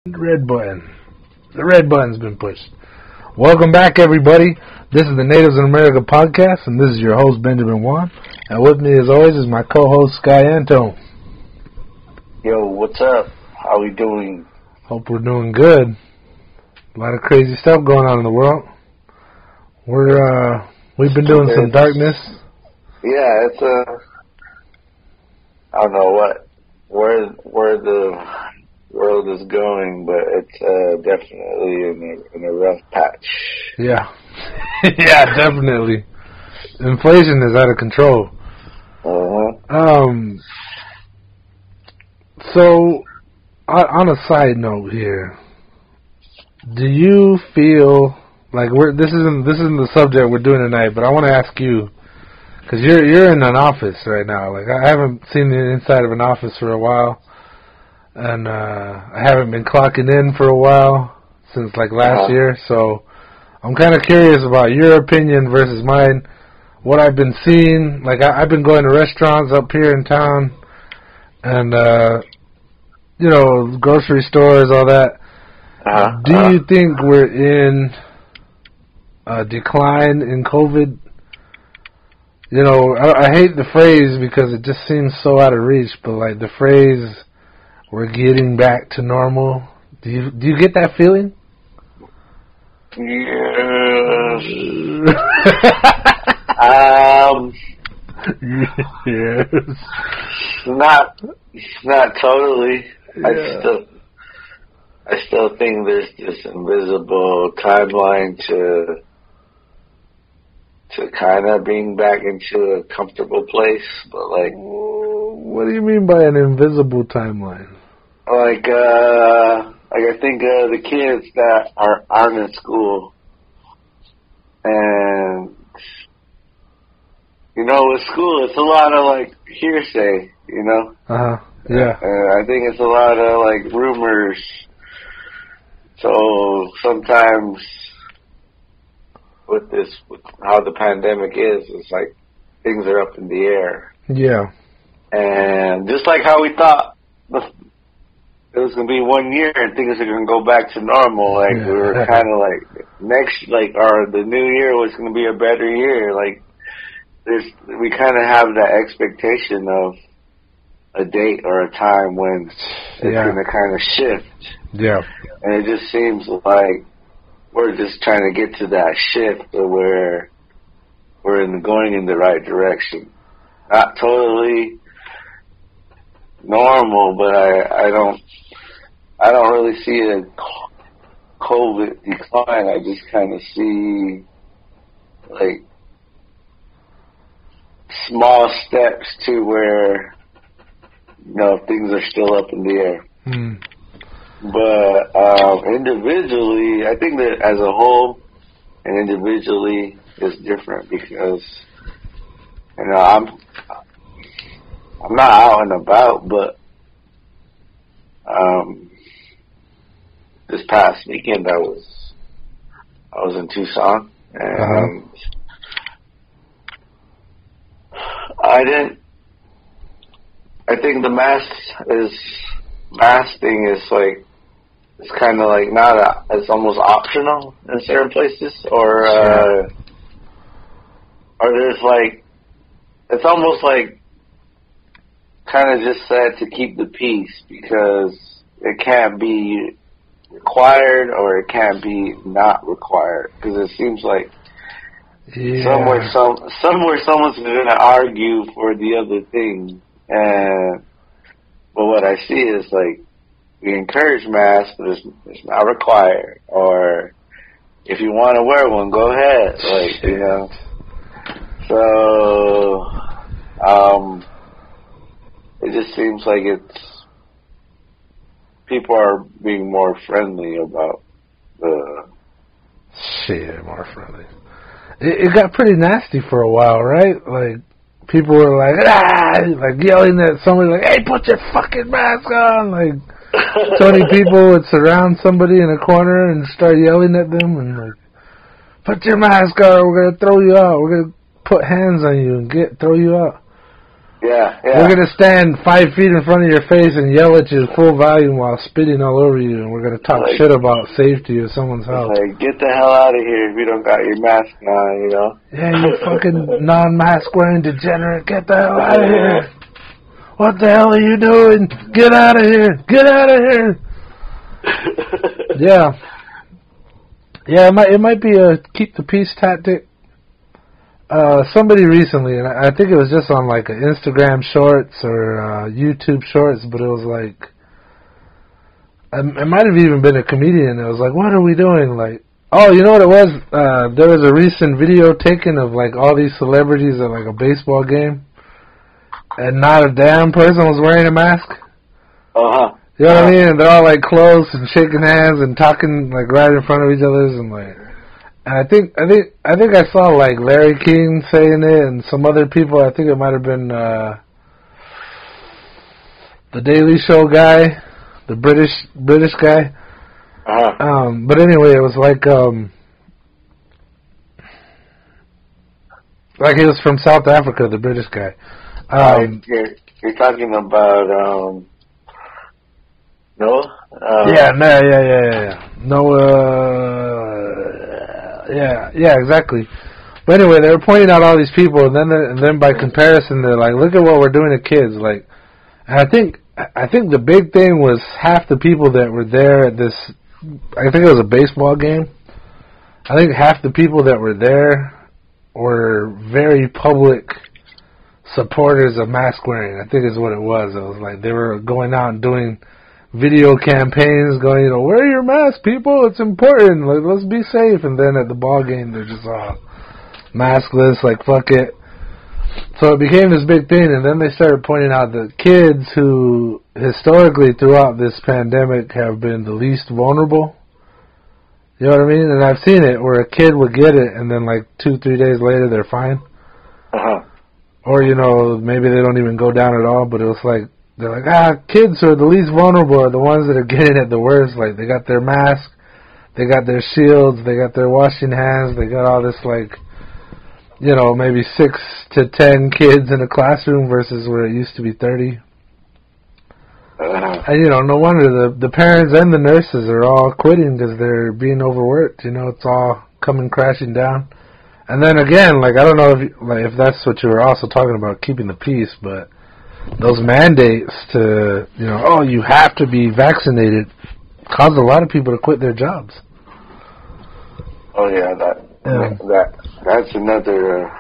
Red button. The red button's been pushed. Welcome back, everybody. This is the Natives in America podcast, and this is your host, Benjamin Juan. And with me, as always, is my co-host, Sky Antone. Yo, what's up? How we doing? Hope we're doing good. A lot of crazy stuff going on in the world. We've been doing some darkness. Yeah, it's I don't know where the world is going, but it's definitely in a rough patch. Yeah. Yeah, definitely. Inflation is out of control. So, on a side note here, do you feel like this isn't the subject we're doing tonight, but I want to ask you, because you're in an office right now. Like, I haven't seen the inside of an office for a while, and I haven't been clocking in for a while since like last year. So I'm kind of curious about your opinion versus mine. What I've been seeing, like I've been going to restaurants up here in town, and grocery stores, all that. Do you think we're in a decline in COVID? You know, I hate the phrase because it just seems so out of reach, but like the phrase, we're getting back to normal. Do you get that feeling? Yes. Not totally. Yeah. I still think there's this invisible timeline to kind of being back into a comfortable place, but like, what do you mean by an invisible timeline? Like I think the kids that aren't in school, and with school it's a lot of like hearsay, Yeah. I think it's a lot of like rumors. So sometimes with how the pandemic is, it's like things are up in the air. Yeah. And just like how we thought it was going to be 1 year and things are going to go back to normal, like we were kind of like the new year was going to be a better year. Like we kind of have that expectation of a date or a time when it's going to kind of shift. Yeah. And it just seems like we're just trying to get to that shift where we're going in the right direction. Not totally normal, but I don't really see a COVID decline. I just kind of see like small steps to where things are still up in the air. But individually, I think that as a whole and individually is different because I'm not out and about, but this past weekend I was in Tucson, and I think the mask thing is like, it's kind of like it's almost optional in certain places, or there's like, it's almost like kind of just said to keep the peace because it can't be required or it can't be not required, because it seems like somewhere someone's going to argue for the other thing, but what I see is like, we encourage masks, but it's not required. Or if you want to wear one, go ahead. So, it just seems like people are being more friendly about the more friendly. It got pretty nasty for a while, right? Like, people were like, like yelling at somebody, like, hey, put your fucking mask on, like. 20 people would surround somebody in a corner and start yelling at them and like, put your mask on, we're going to throw you out, we're going to put hands on you and throw you out. Yeah. We're going to stand 5 feet in front of your face and yell at you full volume while spitting all over you, and we're going to talk shit about safety of someone's house. Like, get the hell out of here if you don't got your mask on, you know? Yeah, you fucking non-mask wearing degenerate, get the hell out of here. What the hell are you doing? Get out of here. Get out of here. Yeah. Yeah, it might be a keep the peace tactic. Somebody recently, and I think it was just on like an Instagram Shorts or YouTube Shorts, but it was like, it might have even been a comedian. It was like, what are we doing? Like, oh, you know what it was? There was a recent video taken of like all these celebrities at like a baseball game, and not a damn person was wearing a mask. Uh-huh. You know what I mean? And they're all like close and shaking hands and talking like right in front of each other, and like. And I think I saw like Larry King saying it and some other people. I think it might have been the Daily Show guy, the British guy. Uh-huh. But anyway, it was like he was from South Africa, the British guy. You're talking about Noah? Yeah. Noah. Yeah, exactly. But anyway, they were pointing out all these people, and then by comparison, they're like, "Look at what we're doing to kids." Like, and I think the big thing was half the people that were there at this. I think it was a baseball game. I think half the people that were there were very public supporters of mask wearing. I think is what it was. It was like they were going out and doing video campaigns going, wear your mask, people, it's important, like, let's be safe. And then at the ball game, they're just maskless, like, fuck it. So it became this big thing, and then they started pointing out that kids who historically throughout this pandemic have been the least vulnerable. You know what I mean? And I've seen it where a kid would get it, and then like 2-3 days later they're fine. Uh-huh. Or, maybe they don't even go down at all, but it was like, they're like, kids who are the least vulnerable are the ones that are getting it the worst. Like, they got their mask, they got their shields, they got their washing hands, they got all this, like, maybe 6 to 10 kids in a classroom versus where it used to be 30. And, no wonder the parents and the nurses are all quitting because they're being overworked. It's all coming crashing down. And then again, like, I don't know if that's what you were also talking about, keeping the peace, but those mandates to, you have to be vaccinated caused a lot of people to quit their jobs. Oh yeah, that's another.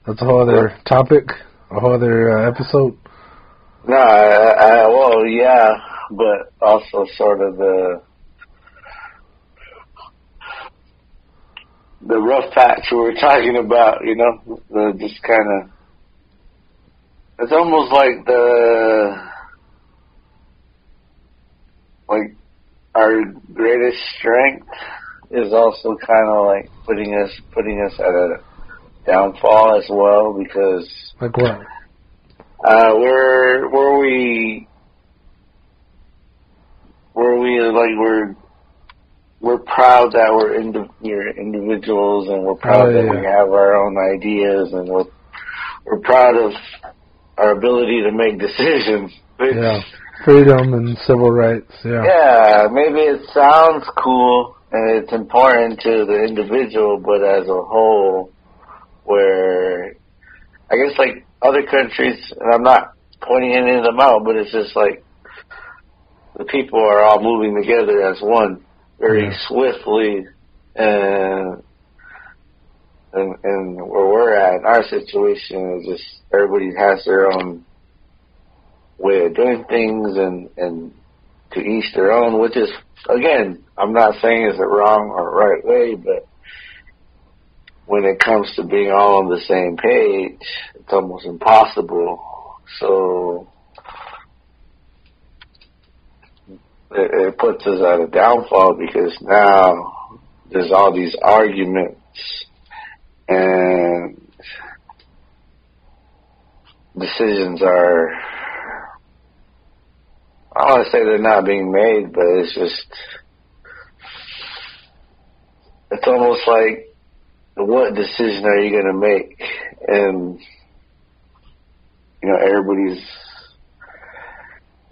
That's a whole other topic, a whole other episode. No, well, yeah, but also sort of the rough patch we were talking about, the just kind of, it's almost like our greatest strength is also kind of like putting us at a downfall as well, because like what? We're proud that we're individuals, and we're proud that we have our own ideas, and we're proud of our ability to make decisions. Yeah, freedom and civil rights. Yeah. Yeah, maybe it sounds cool and it's important to the individual, but as a whole, where I guess like other countries, and I'm not pointing any of them out, but it's just like the people are all moving together as one very swiftly, and where we're at, our situation is just everybody has their own way of doing things, and to each their own, which is, again, I'm not saying is the wrong or right way, but when it comes to being all on the same page, it's almost impossible. So it puts us at a downfall, because now there's all these arguments and decisions are, I don't want to say they're not being made, but it's almost like what decision are you going to make? And, everybody's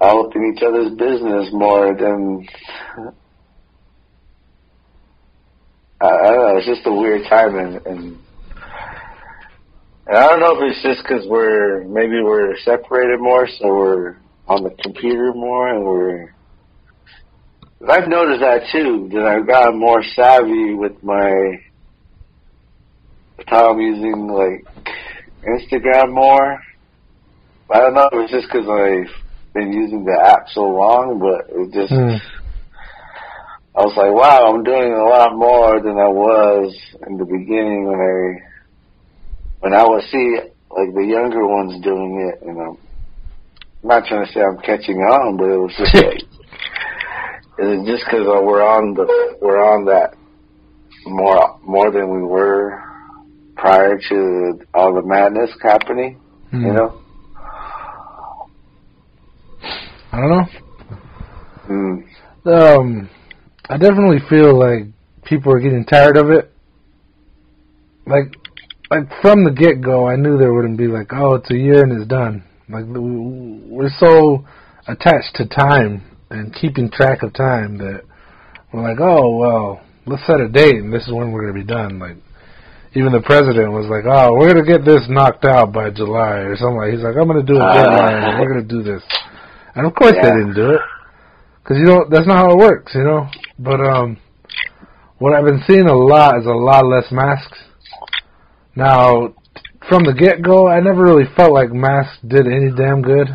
out in each other's business more than, I don't know, it's just a weird time, and I don't know if it's just because maybe we're separated more, so we're on the computer more, and I've noticed that too, that I've gotten more savvy with how I'm using, like, Instagram more. I don't know if it's just because I've been using the app so long, but it just, I was like, wow, I'm doing a lot more than I was in the beginning when I would see, like, the younger ones doing it, and I'm not trying to say I'm catching on, but it was just like, it's just because we're on that more than we were prior to all the madness happening, I don't know. I definitely feel like people are getting tired of it. Like from the get-go, I knew there wouldn't be like, oh, it's a year and it's done. Like, we're so attached to time and keeping track of time that we're like, oh, well, let's set a date and this is when we're going to be done. Like, even the president was like, oh, we're going to get this knocked out by July or something. Like, he's like, I'm going to do a deadline and we're going to do this. And of course they didn't do it. Because, that's not how it works, But what I've been seeing a lot is a lot less masks. Now, from the get-go, I never really felt like masks did any damn good.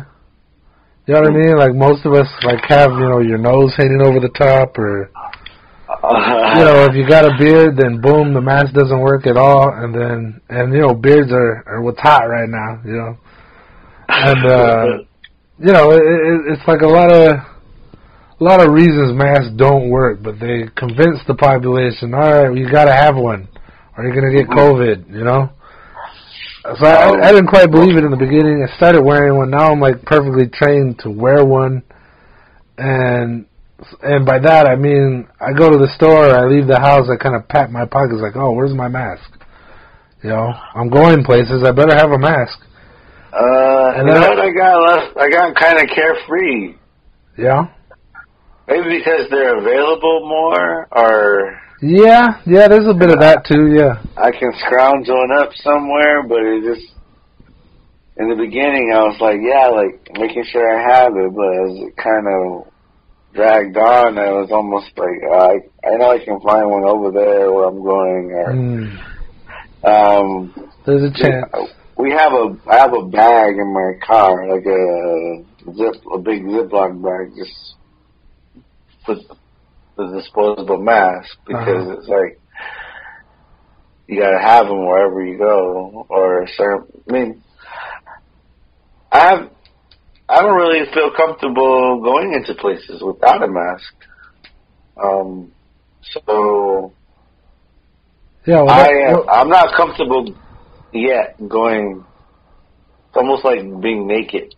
You know what I mean? Like, most of us, like, have, your nose hanging over the top, or, if you got a beard, then boom, the mask doesn't work at all, and beards are what's hot right now, And, it's like a lot of reasons masks don't work, but they convince the population, all right, you got to have one, or you're going to get COVID, So I didn't quite believe it in the beginning. I started wearing one. Now I'm, like, perfectly trained to wear one. And by that, I mean, I go to the store, I leave the house, I kind of pat my pockets like, oh, where's my mask? I'm going places, I better have a mask. And then I got kind of carefree. Yeah? Maybe because they're available more, or... Yeah, there's a bit of that too, yeah. I can scrounge one up somewhere, but it just... In the beginning, I was like, making sure I have it, but as it kind of dragged on, I was almost like, I know I can find one over there where I'm going, or... There's a chance. I have a bag in my car, like a big Ziploc bag, just with the disposable mask, because it's like you gotta have them wherever you go, or I don't really feel comfortable going into places without a mask. So yeah, I'm not comfortable yet going. It's almost like being naked.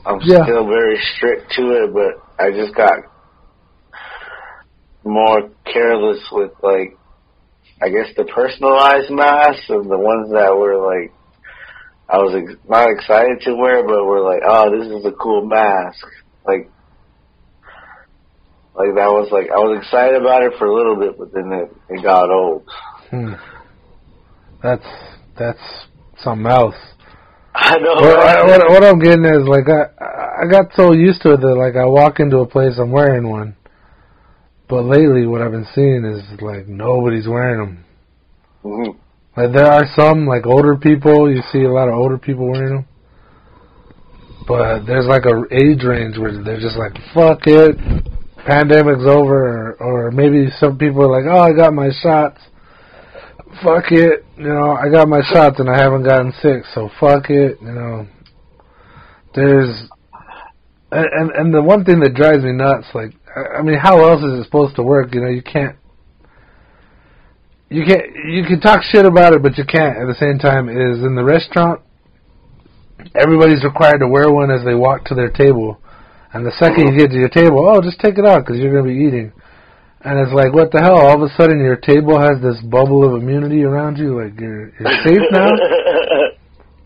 I'm still very strict to it, but I just got more careless with, like, I guess the personalized masks and the ones that were like, I was not excited to wear, but were like, oh, this is a cool mask. Like that was like, I was excited about it for a little bit, but then it got old. That's something else. I know. What I'm getting is, like, I got so used to it that, like, I walk into a place, I'm wearing one. But lately, what I've been seeing is, like, nobody's wearing them. Mm-hmm. Like, there are some, like, older people. You see a lot of older people wearing them. But there's, like, a age range where they're just like, fuck it, pandemic's over. Or maybe some people are like, oh, I got my shots. Fuck it, I got my shots and I haven't gotten sick, so fuck it, There's, and the one thing that drives me nuts, like, I mean, how else is it supposed to work? You can talk shit about it, but you can't at the same time. Is in the restaurant, everybody's required to wear one as they walk to their table, and the second you get to your table, oh, just take it out because you're going to be eating. And it's like, what the hell? All of a sudden, your table has this bubble of immunity around you. Like, you're safe now?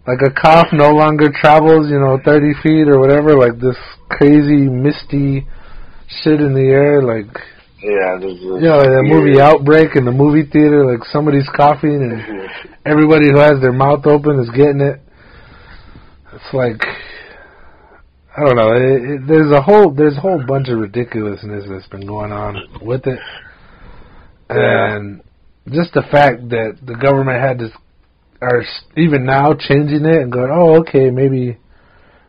Like, a cough no longer travels, 30 feet or whatever. Like, this crazy, misty shit in the air. Like, yeah, like that movie Outbreak in the movie theater. Like, somebody's coughing and everybody who has their mouth open is getting it. It's like, I don't know. There's a whole bunch of ridiculousness that's been going on with it, and just the fact that the government are even now changing it and going, oh, okay, maybe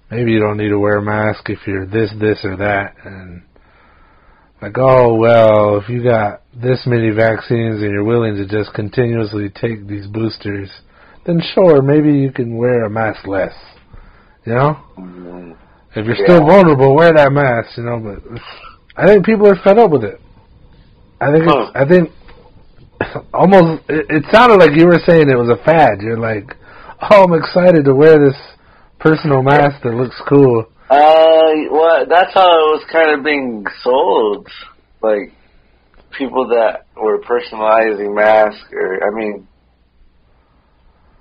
you don't need to wear a mask if you're this or that, and like, oh well, if you got this many vaccines and you're willing to just continuously take these boosters, then sure, maybe you can wear a mask less, Mm-hmm. If you're still vulnerable, wear that mask, but I think people are fed up with it. I think almost, it sounded like you were saying it was a fad. You're like, oh, I'm excited to wear this personal mask that looks cool. Well, that's how it was kind of being sold. Like, people that were personalizing masks,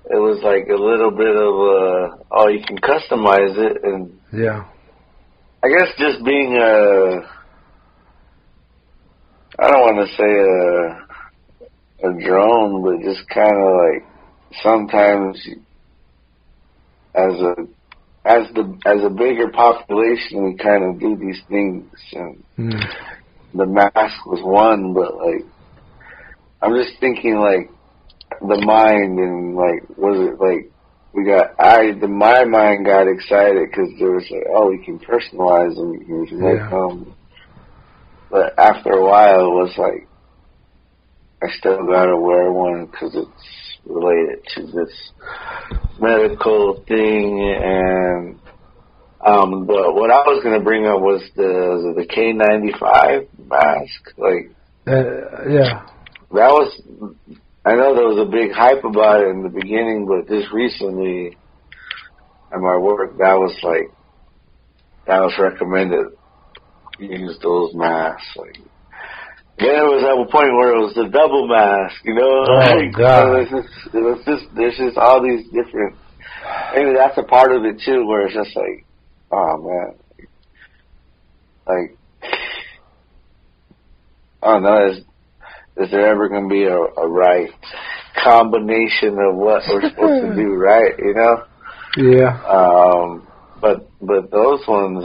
it was like a little bit of you can customize it, and yeah, I guess just being I don't want to say a drone, but just kind of like sometimes as a bigger population, we kind of do these things, and the mask was one, but like I'm just thinking like the mind, and like was it like my mind got excited because there was like, oh, we can personalize them, we can make them. But after a while, it was like I still gotta wear one because it's related to this medical thing. And but what I was gonna bring up was the K95 mask. Like, yeah, that was. I know there was a big hype about it in the beginning, but just recently at my work, that was recommended. Use those masks. Like, then it was at a point where it was the double mask, Oh, God. There's just all these different. Maybe that's a part of it too, where it's just like, oh man, like, I don't know. Is there ever going to be a right combination of what we're supposed to do, right? Yeah. But those ones,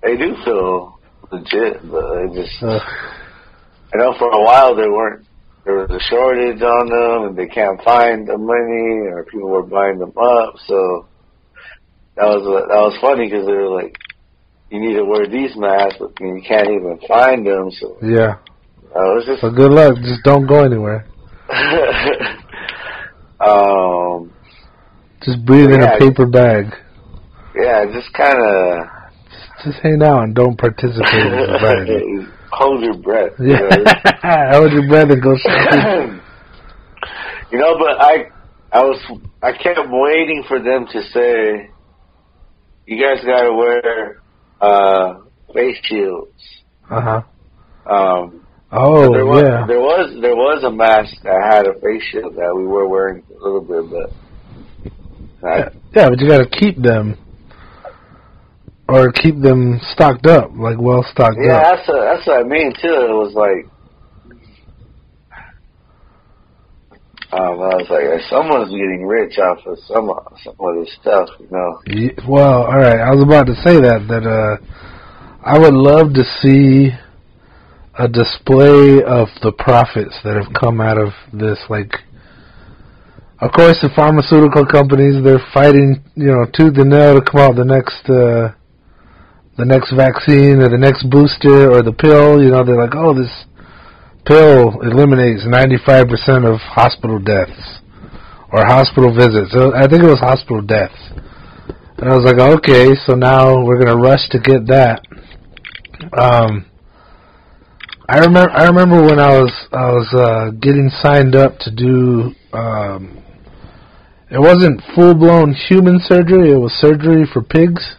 they do feel legit, but they just, I know for a while there was a shortage on them, and they can't find the money, or people were buying them up. So that was funny because they were like, you need to wear these masks, but you can't even find them. So yeah. So good luck. Just don't go anywhere. Just breathe in a paper bag. Yeah, just kind of. Just hang out and don't participate in society. Hold your breath. Yeah, hold your breath and go shopping. But I kept waiting for them to say, you guys got to wear face shields. Oh, there was a mask that had a face shield that we were wearing a little bit, but but you got to keep them, or keep them stocked up, like well stocked up. Yeah, that's what I mean too. It was like, I was like, someone's getting rich off of some of this stuff, Yeah, well, all right. I was about to say that I would love to see a display of the profits that have come out of this. Like, of course, the pharmaceutical companies, they're fighting, tooth and nail to come out with the next vaccine or the next booster or the pill. They're like, oh, this pill eliminates 95% of hospital deaths or hospital visits. So I think it was hospital deaths. And I was like, okay, so now we're going to rush to get that. I remember when I was getting signed up to do, it wasn't full-blown human surgery, it was surgery for pigs.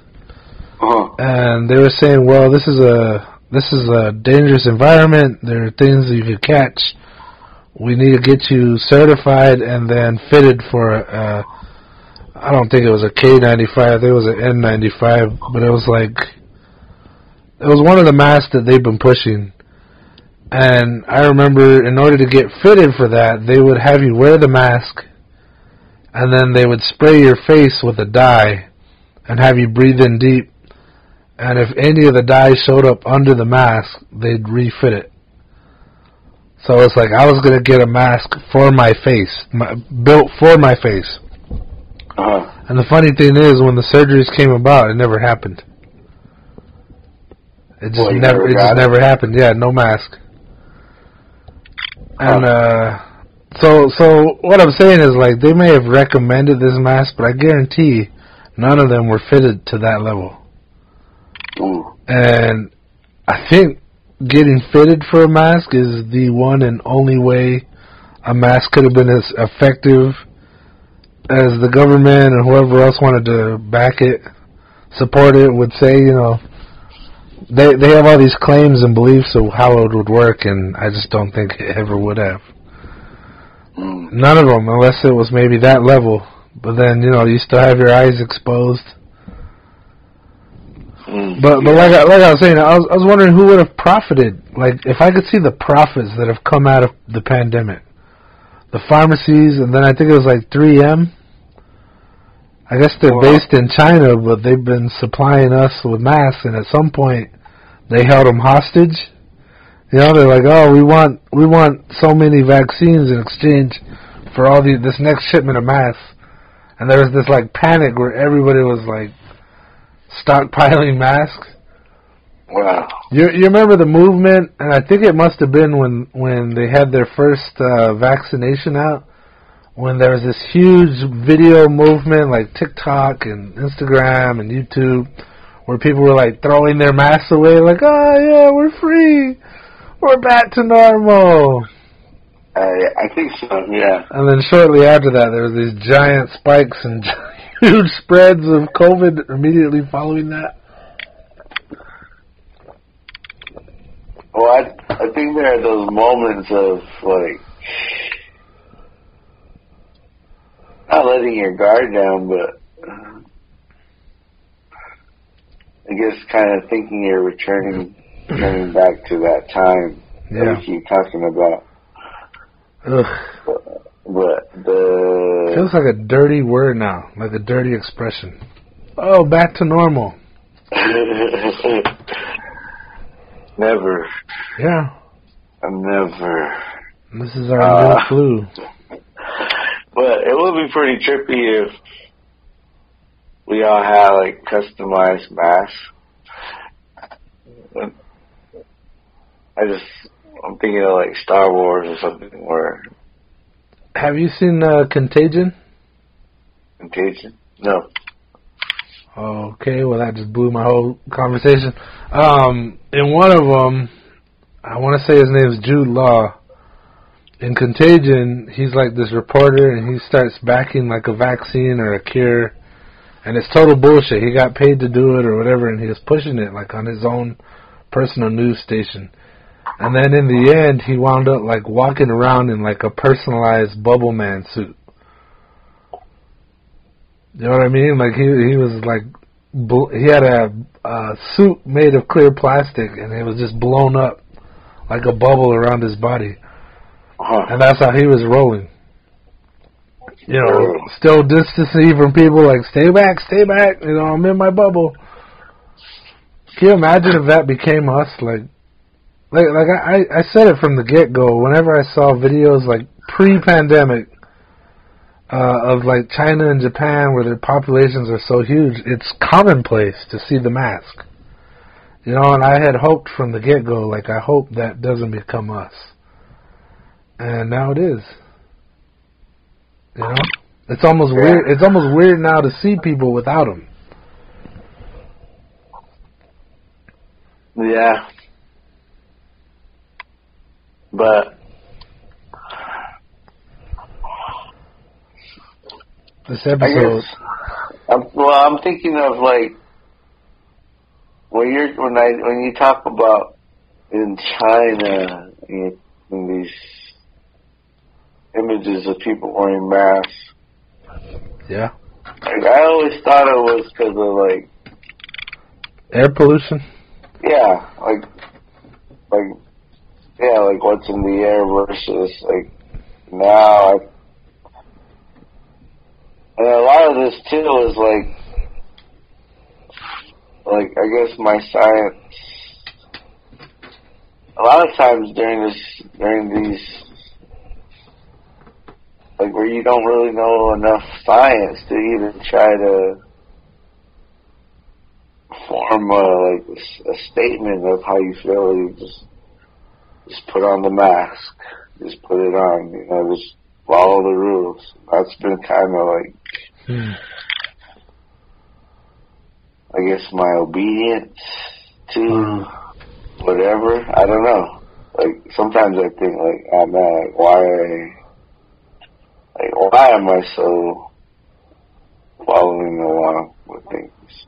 And they were saying, well, this is a this is a dangerous environment. There are things you could catch. We need to get you certified and then fitted for I don't think it was a K95, I think it was an N95, but it was one of the masks that they've been pushing. And I remember in order to get fitted for that, they would have you wear the mask, and then they would spray your face with a dye and have you breathe in deep. And if any of the dye showed up under the mask, they'd refit it. So it's like I was going to get a mask for my face, built for my face. And the funny thing is, when the surgeries came about, it never happened. It just never happened. Yeah, no mask. And so what I'm saying is, like, they may have recommended this mask, but I guarantee none of them were fitted to that level. And I think getting fitted for a mask is the one and only way a mask could have been as effective as the government and whoever else wanted to back it, support it, would say. You know, they have all these claims and beliefs of how it would work, and I just don't think it ever would have. None of them, unless it was maybe that level. But then, you know, you still have your eyes exposed. But like I was saying, I was wondering who would have profited. Like, if I could see the profits that have come out of the pandemic, the pharmacies, and then I think it was like 3M. I guess they're based in China, but they've been supplying us with masks, and at some point they held them hostage. You know, they're like, oh, we want so many vaccines in exchange for all this next shipment of masks. And there was this like panic where everybody was like stockpiling masks. Wow. You remember the movement, and I think it must have been when they had their first vaccination out, when there was this huge video movement like TikTok and Instagram and YouTube, where people were like throwing their masks away, like, oh yeah, we're free, we're back to normal. I think so, yeah. And then shortly after that, there was these giant spikes and huge spreads of COVID immediately following that. Well, I think there are those moments of, like, not letting your guard down, but I guess kind of thinking you're returning back to that time that we keep talking about. Ugh. But feels like a dirty word now, like a dirty expression. Oh, back to normal. Never. Yeah. Never. This is our new flu. But it would be pretty trippy if we all had like customized masks. I'm thinking of like Star Wars or something where. Have you seen Contagion? Contagion? No. Okay, well that just blew my whole conversation. In one of them, I want to say his name is Jude Law. In Contagion, he's like this reporter, and he starts backing like a vaccine or a cure, and it's total bullshit. He got paid to do it or whatever, and he was pushing it like on his own personal news station. And then in the end, he wound up like walking around in like a personalized Bubble Man suit. You know what I mean? Like he was like, he had a suit made of clear plastic, and it was just blown up like a bubble around his body. And that's how he was rolling. You know, still distancing from people, like, stay back, you know, I'm in my bubble. Can you imagine if that became us? Like I said it from the get-go. Whenever I saw videos, like, pre-pandemic, of, like, China and Japan, where their populations are so huge, it's commonplace to see the mask. You know, and I had hoped from the get-go, like, I hope that doesn't become us. And now it is. You know, it's almost weird. It's almost weird now to see people without them. Yeah, but this episode. I'm thinking of like when you talk about in China, in these images of people wearing masks. Yeah. Like, I always thought it was because of, like... Air pollution? Yeah, like what's in the air versus, like, now. And a lot of this, too, is, like, I guess my science... A lot of times during these, like, where you don't really know enough science to even try to form a statement of how you feel. You just put on the mask, just put it on, just follow the rules. That's been kind of like, I guess, my obedience to whatever. I don't know. Like, sometimes I think, like, oh man, like, why am I so following along with things?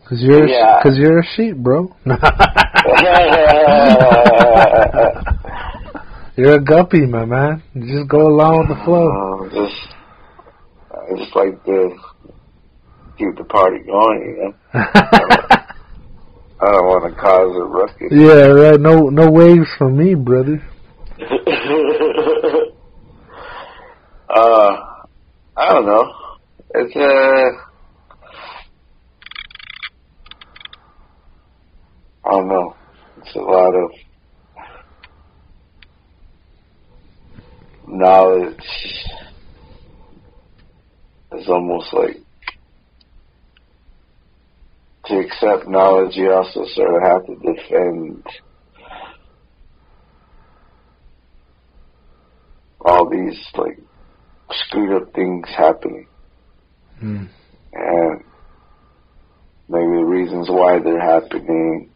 Cause you're a sheep, bro. You're a guppy, my man. You just go along with the flow. I just like to keep the party going, I don't want to cause a ruckus. Yeah, right. No waves from me, brother. I don't know. It's I don't know. It's a lot of knowledge. It's almost like to accept knowledge, you also sort of have to defend all these, like, screwed up things happening. And maybe the reasons why they're happening,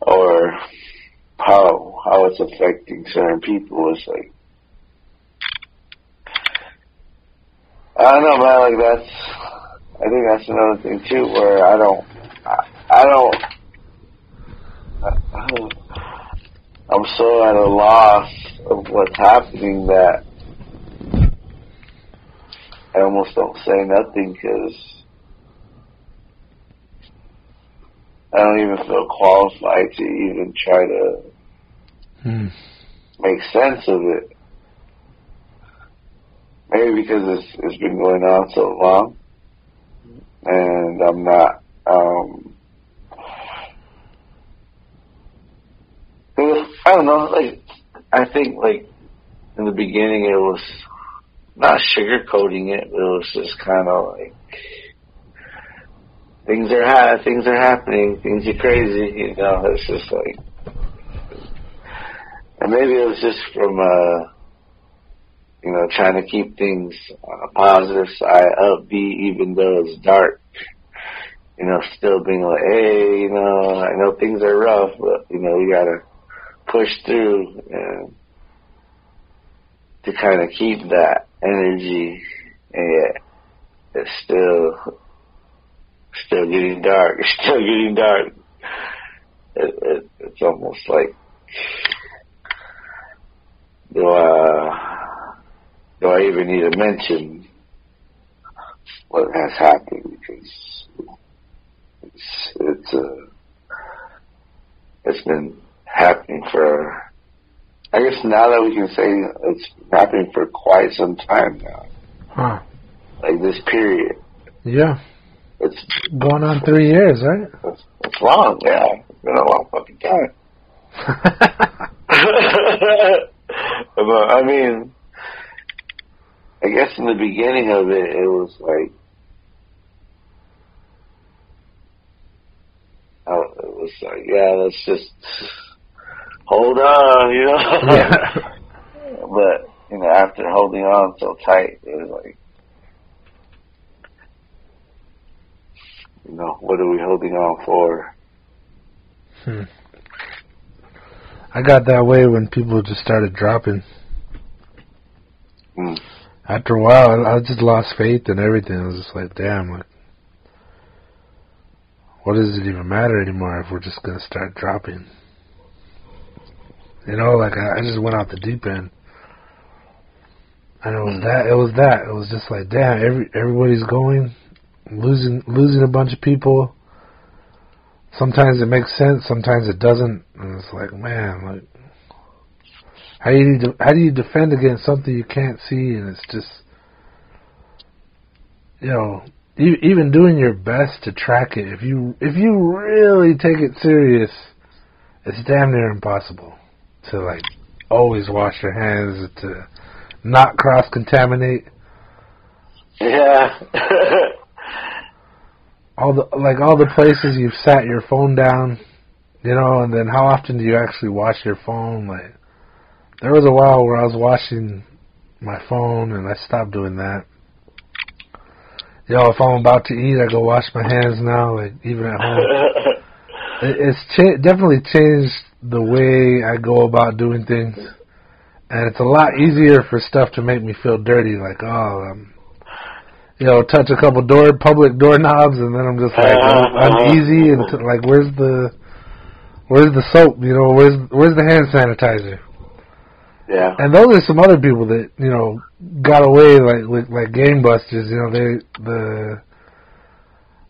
or how it's affecting certain people. Is like, I don't know, man. Like, I think that's another thing too, where I'm so at a loss of what's happening that I almost don't say nothing, because I don't even feel qualified to even try to make sense of it. Maybe because it's been going on so long, and I'm not. I don't know. Like, I think, like, in the beginning, it was not sugarcoating it. It was just kind of like, things are happening. Things are crazy. It's just like, and maybe it was just from trying to keep things on a positive side, upbeat, even though it's dark. Still being like, hey, I know things are rough, but you gotta push through and to kind of keep that energy. And yet, it's still getting dark. It's still getting dark. It's almost like, do I even need to mention what has happened? Because it's been happening for, I guess now that we can say it's happening for quite some time now. Like, this period. Yeah. It's going on 3 years, right? It's long, yeah. It's been a long fucking time. But, I mean, I guess in the beginning of it, it was like, yeah, let's just hold on, Yeah. But, after holding on so tight, it was like, what are we holding on for? I got that way when people just started dropping. After a while, I just lost faith in everything. I was just like, damn, what does it even matter anymore if we're just going to start dropping? You know, like I just went out the deep end. And it was that. It was just like, damn, everybody's going, losing a bunch of people. Sometimes it makes sense, sometimes it doesn't. And it's like, man, like, how do you defend against something you can't see? And it's just, you know, even doing your best to track it, if you really take it serious, it's damn near impossible to, like, always wash your hands, to not cross-contaminate. Yeah. all the places you've sat your phone down, you know, and then how often do you actually wash your phone? Like, there was a while where I was washing my phone, and I stopped doing that. You know, if I'm about to eat, I go wash my hands now, like, even at home. It's definitely changed the way I go about doing things. And it's a lot easier for stuff to make me feel dirty, like, you know, touch a couple public doorknobs, and then I'm just like uneasy, and like, where's the soap? You know, where's the hand sanitizer? Yeah. And those are some other people that, you know, got away like gangbusters. You know,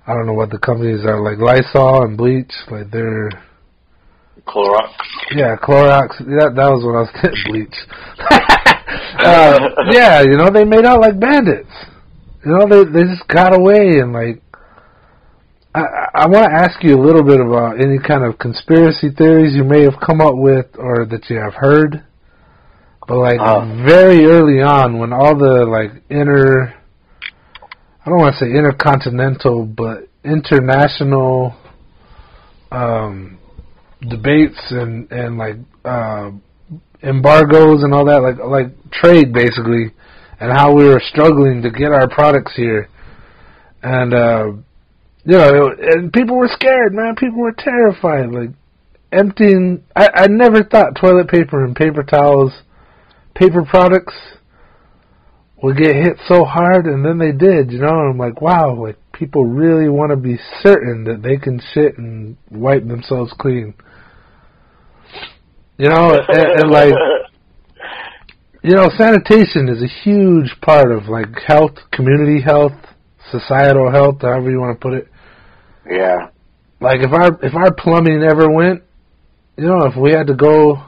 I don't know what the companies are, like Lysol and bleach, like they're Clorox. Yeah, Clorox. That was when I was getting bleach. Yeah, you know, they made out like bandits. You know, they just got away, and like, I want to ask you a little bit about any kind of conspiracy theories you may have come up with or that you have heard. But like very early on, when all the like I don't want to say intercontinental, but international debates and like embargoes and all that, like trade basically, and how we were struggling to get our products here, and you know, and people were scared, man. People were terrified, like emptying. I never thought toilet paper and paper towels, paper products would get hit so hard, and then they did, you know. And I'm like, wow, like people really want to be certain that they can shit and wipe themselves clean, you know, and like, you know, sanitation is a huge part of like health, community health, societal health, however you want to put it. Yeah. Like if our plumbing ever went, you know, if we had to go,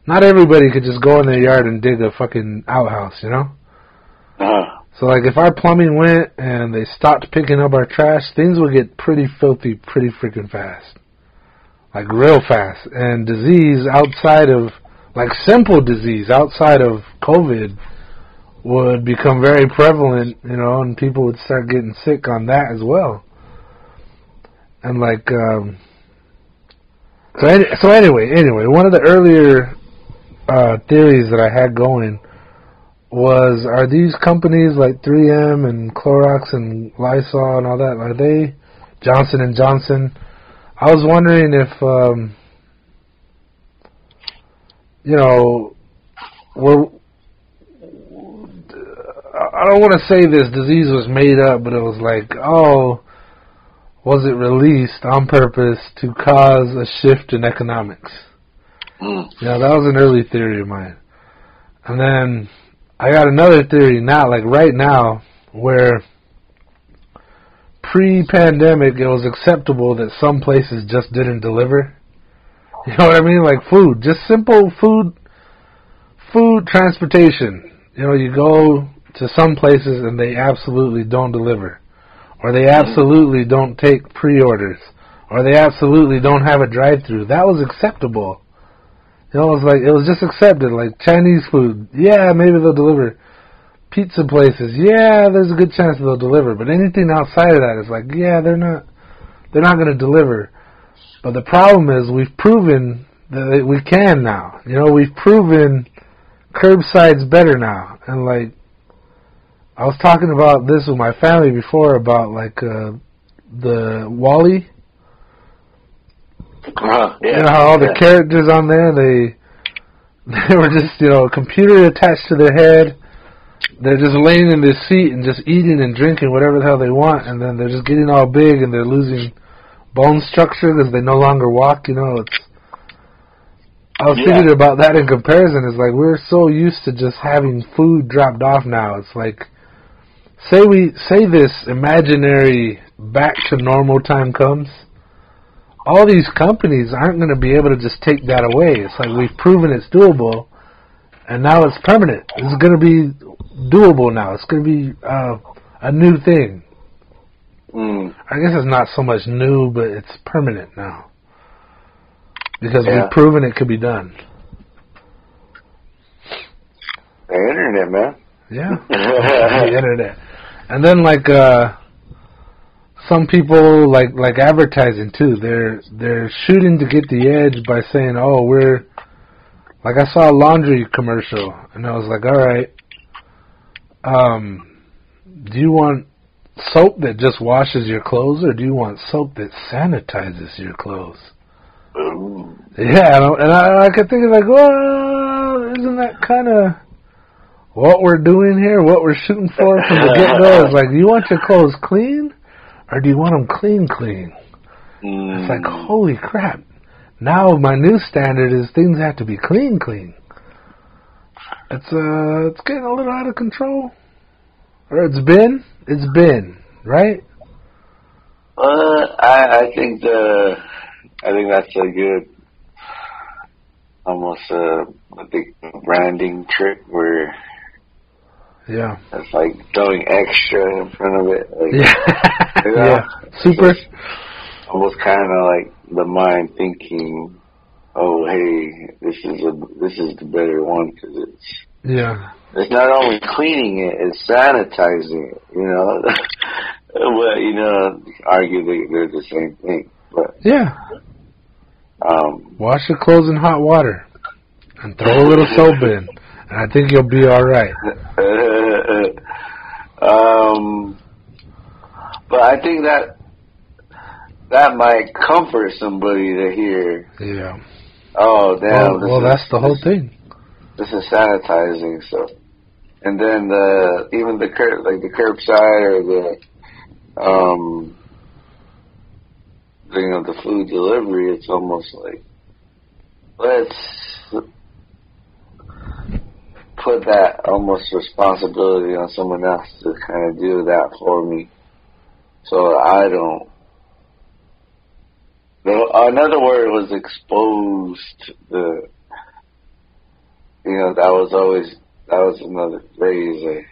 not everybody could just go in their yard and dig a fucking outhouse, you know? So like if our plumbing went and they stopped picking up our trash, things would get pretty filthy pretty freaking fast. Like real fast. And disease outside of, like simple disease outside of COVID would become very prevalent, you know, and people would start getting sick on that as well. And like, so anyway, one of the earlier theories that I had going was, are these companies like 3M and Clorox and Lysol and all that, are they Johnson & Johnson? I was wondering if, you know, I don't want to say this disease was made up, but it was like, oh, was it released on purpose to cause a shift in economics? Yeah, that was an early theory of mine. And then I got another theory now, like right now, where pre-pandemic it was acceptable that some places just didn't deliver. You know what I mean? Like food, just simple food transportation. You know, you go to some places and they absolutely don't deliver. Or they absolutely don't take pre-orders. Or they absolutely don't have a drive-through. That was acceptable. You know, it was just accepted. Like Chinese food, yeah, maybe they'll deliver. Pizza places, yeah, there's a good chance they'll deliver. But anything outside of that is like, yeah, they're not going to deliver. But the problem is we've proven that we can now. You know, we've proven curbside's better now. And like, I was talking about this with my family before about like the Wall-E. Yeah. You know how all the characters on there, they were just, you know, a computer attached to their head. They're just laying in their seat and just eating and drinking whatever the hell they want, and then they're just getting all big and they're losing bone structure because they no longer walk. You know, I was thinking about that in comparison. It's like we're so used to just having food dropped off now. It's like, say this imaginary back to normal time comes, all these companies aren't going to be able to just take that away. It's like we've proven it's doable, and now it's permanent. It's going to be doable now. It's going to be a new thing. I guess it's not so much new, but it's permanent now. Because we've proven it could be done. The internet, man. Yeah. The internet. And then some people like advertising too. They're shooting to get the edge by saying, "Oh, we're like I saw a laundry commercial," and I was like, "All right, do you want soap that just washes your clothes, or do you want soap that sanitizes your clothes?" Ooh. Yeah, and I could think of like, well, isn't that kind of what we're doing here? What we're shooting for from the get-go is like, do you want your clothes clean, or do you want them clean? It's like, holy crap! Now my new standard is things have to be clean. It's getting a little out of control, or it's been right. I think that's a good, almost a big branding trick where it's like throwing extra in front of it. Like, you know, super. Almost kind of like the mind thinking, "Oh, hey, this is the better one because it's not only cleaning it, it's sanitizing it." You know, but you know, arguably they're the same thing. But wash your clothes in hot water and throw a little soap in, and I think you'll be all right. But I think that might comfort somebody to hear. Yeah. Oh, damn. Well, that's the whole thing. This is sanitizing stuff, and then even the curbside or the you know, the food delivery, it's almost like, let's put that almost responsibility on someone else to kind of do that for me, so I don't. Another word was exposed. That was another phrase.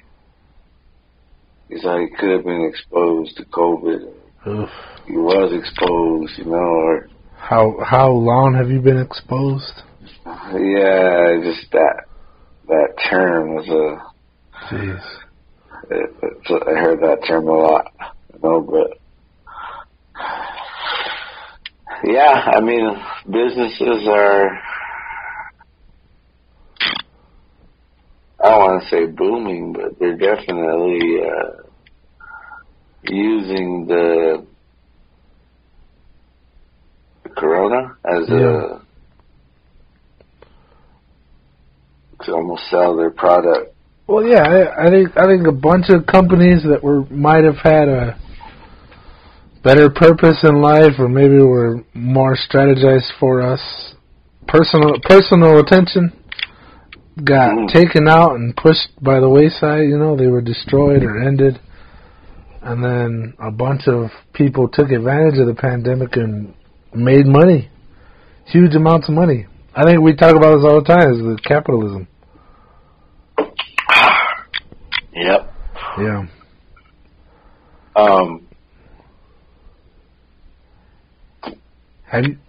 He said he could have been exposed to COVID. Oof. He was exposed, you know, or how long have you been exposed? Yeah, just that term was a. Jeez. I heard that term a lot, you know, but yeah, I mean, businesses are. I don't want to say booming, but they're definitely using the corona as to almost sell their product. Well, yeah, I think a bunch of companies that might have had a better purpose in life, or maybe were more strategized for us, personal attention, got taken out and pushed by the wayside. You know, they were destroyed or ended. And then a bunch of people took advantage of the pandemic and made money. Huge amounts of money. I think we talk about this all the time, is the capitalism. Yep. Yeah.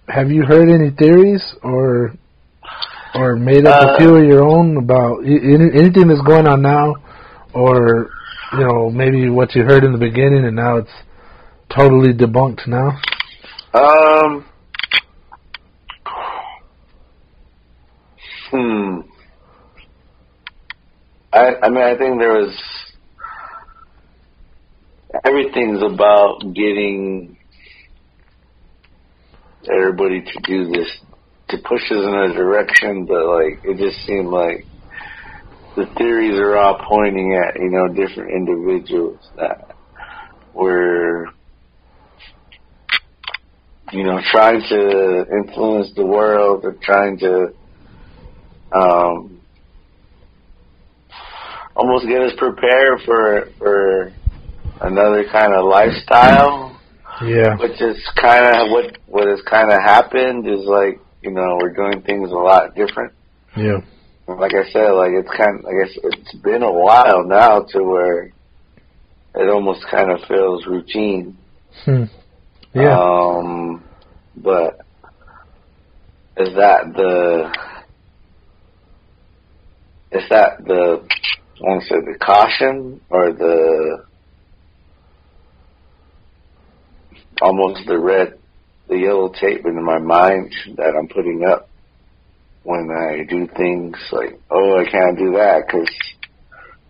Have you heard any theories or made up a few of your own about anything that's going on now, or you know, maybe what you heard in the beginning and now it's totally debunked now? I mean, I think there was. Everything's about getting everybody to do this, to push us in a direction, but like it just seemed like the theories are all pointing at, you know, different individuals that were you know, trying to influence the world or trying to almost get us prepared for another kind of lifestyle. Yeah. Which is kind of what has kind of happened is like, you know, we're doing things a lot different. Yeah. Like I said, like it's kind of, I guess it's been a while now to where it almost kind of feels routine. Yeah. But is that the I want to say the caution or the almost the yellow tape in my mind that I'm putting up when I do things like, oh, I can't do that because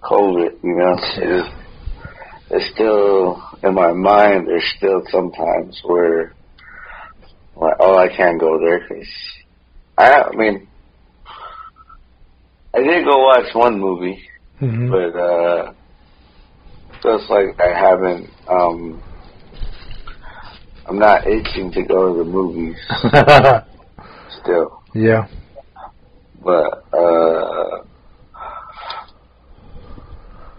COVID, you know. Yeah. It's still in my mind. There's still sometimes where, like, oh, I can't go there because I mean, I did go watch one movie, but just like I haven't. I'm not itching to go to the movies still. Yeah. But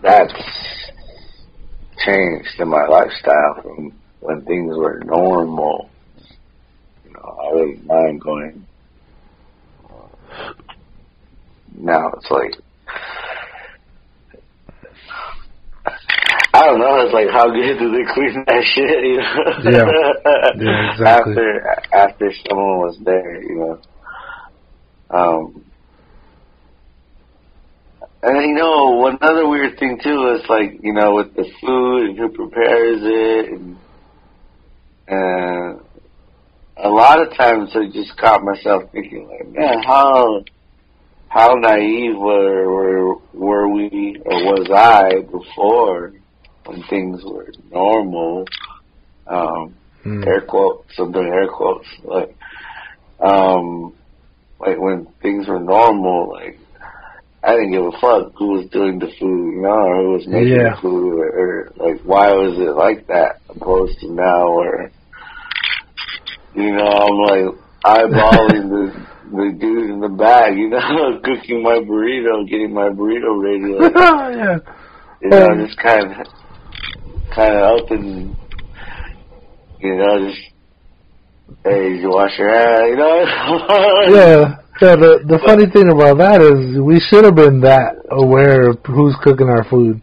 that's changed in my lifestyle from when things were normal. You know, I wouldn't mind going. Now it's like, I don't know. It's like, how good do they clean that shit? You know? Yeah, exactly. After someone was there, you know. And you know, one other weird thing too is like, you know, with the food and who prepares it, and a lot of times I just caught myself thinking like, man, how naive were we, or was I before when things were normal? Air quotes, I'm doing air quotes, like when things were normal, like I didn't give a fuck who was doing the food, you know, or who was making the food, or like why was it like that, opposed to now where, you know, I'm like eyeballing the dude in the bag, you know, cooking my burrito, getting my burrito ready, like, Yeah. You know, just kind of up and, you know, just, hey, did you wash your hands, you know? Yeah. Yeah, the funny thing about that is we should have been that aware of who's cooking our food,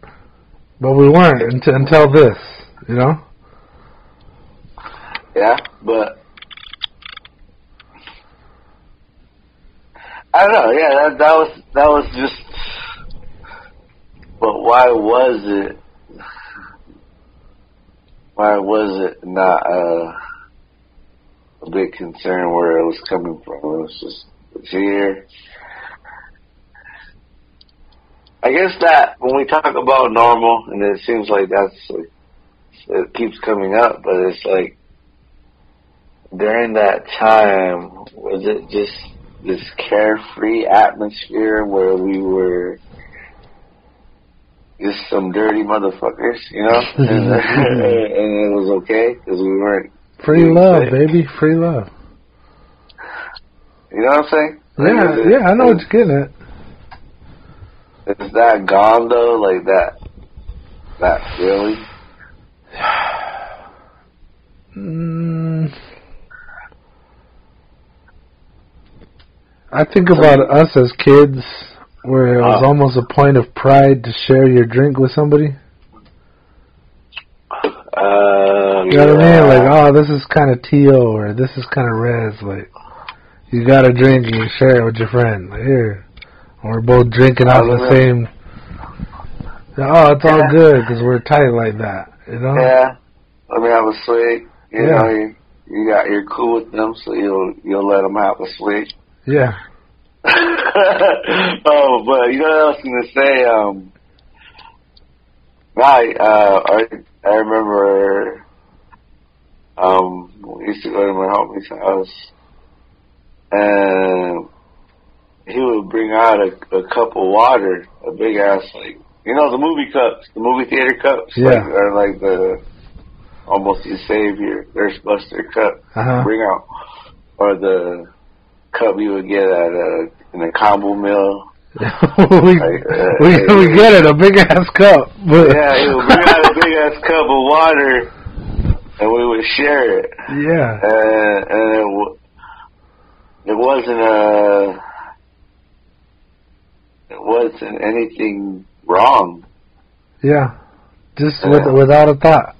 but we weren't until this, you know? Yeah, but I don't know. Yeah, that was just. But why was it not a big concern where it was coming from? It was just. It's here. I guess that when we talk about normal, and it seems like it keeps coming up, but it's like during that time, was it just this carefree atmosphere where we were just some dirty motherfuckers, you know, and it was okay because we weren't free love, baby, free love. You know what I'm saying? Yeah, I know what you're getting at. Is that gone though? Like that feeling? I think about us as kids, where it was almost a point of pride to share your drink with somebody. You know what I mean? Like, oh, this is kind of T.O. or this is kind of Res. Like, you got a drink and you share it with your friend. Like, here. And we're both drinking out the same. Oh, it's all good because we're tight like that. You know? Yeah. Let me have a swig. You know, you're cool with them, so you'll let them have a swig. Yeah. Oh, but you know what I was going to say? I remember we used to go to my homie's house, and he would bring out a cup of water, a big ass, like, you know, the movie cups, the movie theater cups, like almost you save your Thirstbuster cup, bring out, or the cup you would get at in a combo meal. we get it, a big ass cup. Yeah, he would bring out a big ass cup of water, and we would share it. Yeah, and it wasn't anything wrong. Yeah, just without a thought.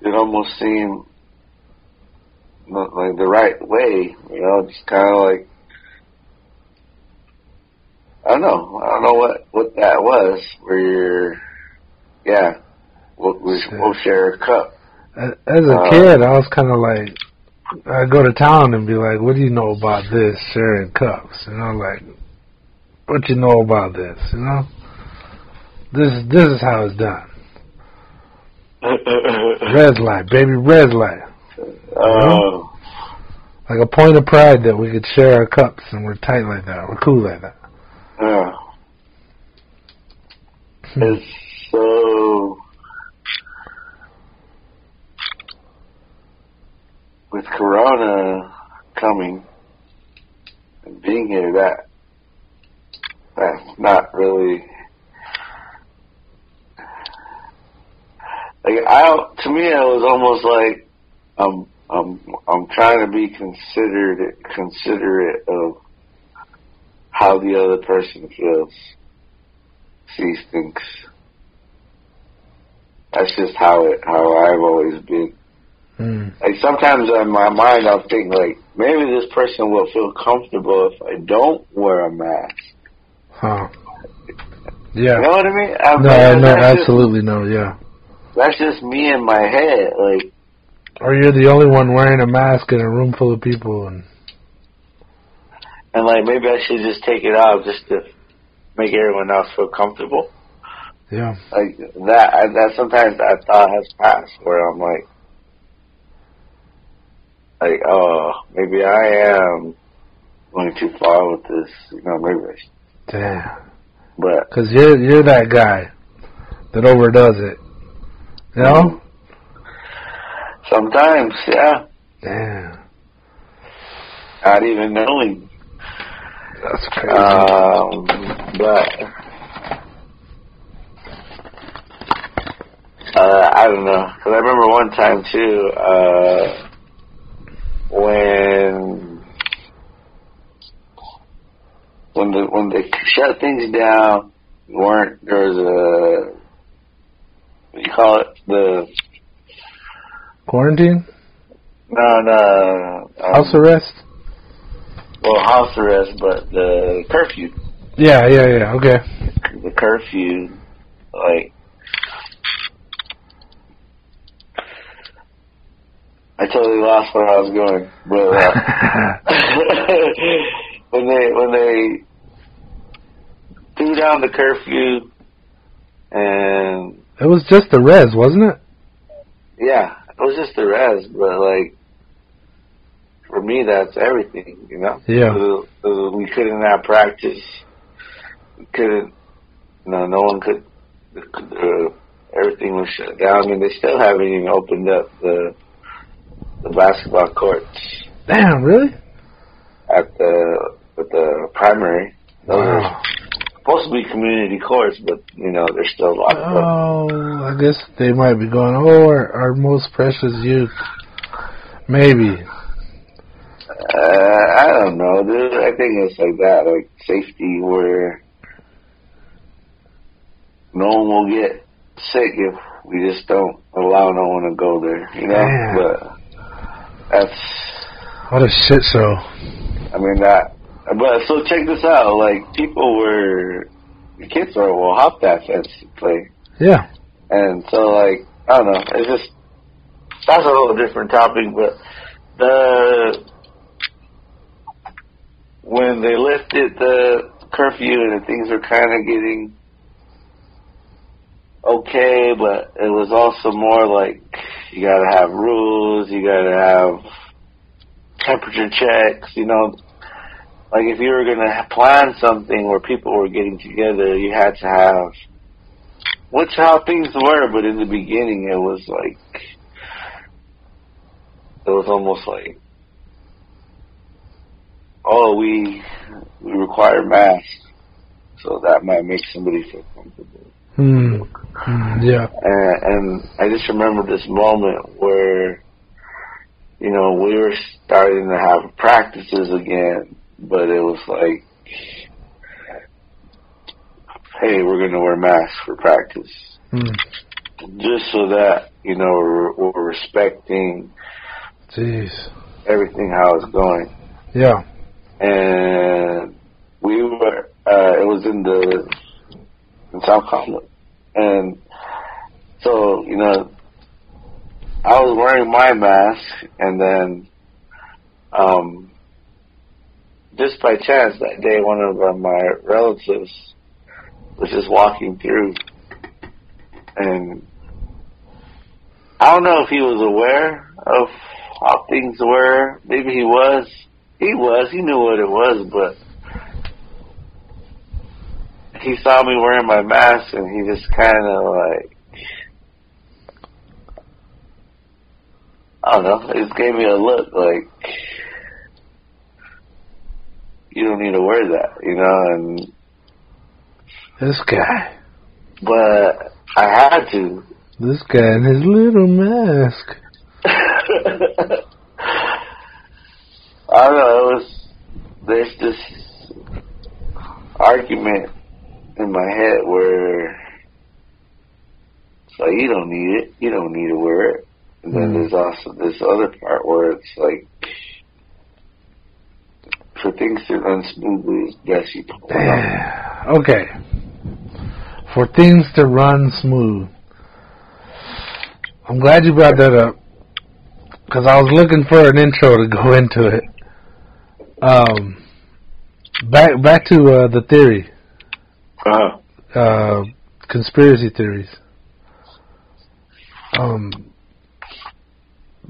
It almost seemed like the right way, just kind of like, I don't know what that was, where we'll share a cup. As a kid, I was kind of like, I'd go to town and be like, what do you know about this, sharing cups? Like, what you know about this, This is how it's done. Red light, baby, red light. Like a point of pride that we could share our cups and we're tight like that. We're cool like that. And so, with Corona coming and being here, that's not really, like, to me, it was almost like I'm trying to be considerate of how the other person sees things. That's just how I've always been. Like, sometimes in my mind, I'll think, like, maybe this person will feel comfortable if I don't wear a mask. Huh. Yeah. You know what I mean? Absolutely no, yeah. That's just me in my head, like. Or you're the only one wearing a mask in a room full of people, and like, maybe I should just take it off just to make everyone else feel comfortable. Yeah. Like, that sometimes that thought has passed, where I'm like, oh, maybe I am going too far with this, maybe I should. Damn. But. Because you're that guy that overdoes it. You know? Sometimes, yeah. Damn. Not even knowing. That's crazy. But I don't know. Because I remember one time too, when they shut things down, there was a, what do you call it? The quarantine? No. House arrest? Well, house arrest, but the curfew. Yeah, okay. The curfew, like, I totally lost where I was going, but when they threw down the curfew, and it was just the res, wasn't it? Yeah, it was just the res, but like, for me, that's everything, Yeah. We couldn't have practice. We couldn't. No one could. Everything was shut down, and they still haven't even opened up the basketball courts. Damn, really? At the primary. Those Wow. are supposed to be community courts, but they're still locked up. Oh, I guess they might be going, our most precious youth. Maybe. I don't know, dude. I think it's like that, like safety, where no one will get sick if we just don't allow no one to go there, Damn. But that's, what a shit show. I mean, but so check this out, like, the kids will hop that fence to play. Yeah. And so, like, I don't know, it's just, that's a whole different topic, but when they lifted the curfew and things were kind of getting okay, but it was also more like, you gotta have rules, you gotta have temperature checks, like, if you were gonna plan something where people were getting together, you had to have which how things were, but in the beginning it was almost like, oh, we require masks, so that might make somebody feel comfortable. Yeah. And I just remember this moment where, we were starting to have practices again, but it was like, hey, we're going to wear masks for practice. Just so that, we're respecting everything, how it's going. Yeah. And we were, it was in South Carolina. And so, I was wearing my mask, and then, just by chance that day, one of my relatives was just walking through, and I don't know if he was aware of how things were. Maybe he was. He knew what it was, but he saw me wearing my mask, and he just kind of like, I don't know, he just gave me a look like, you don't need to wear that, and this guy. But I had to. This guy and his little mask. I don't know, there's this argument in my head where it's like, you don't need it, you don't need to wear it. And then there's also this other part where it's like, for things to run smoothly, it's best you pull it up. Okay. For things to run smooth. I'm glad you brought that up, because I was looking for an intro to go into it. Back to the theory. Conspiracy theories.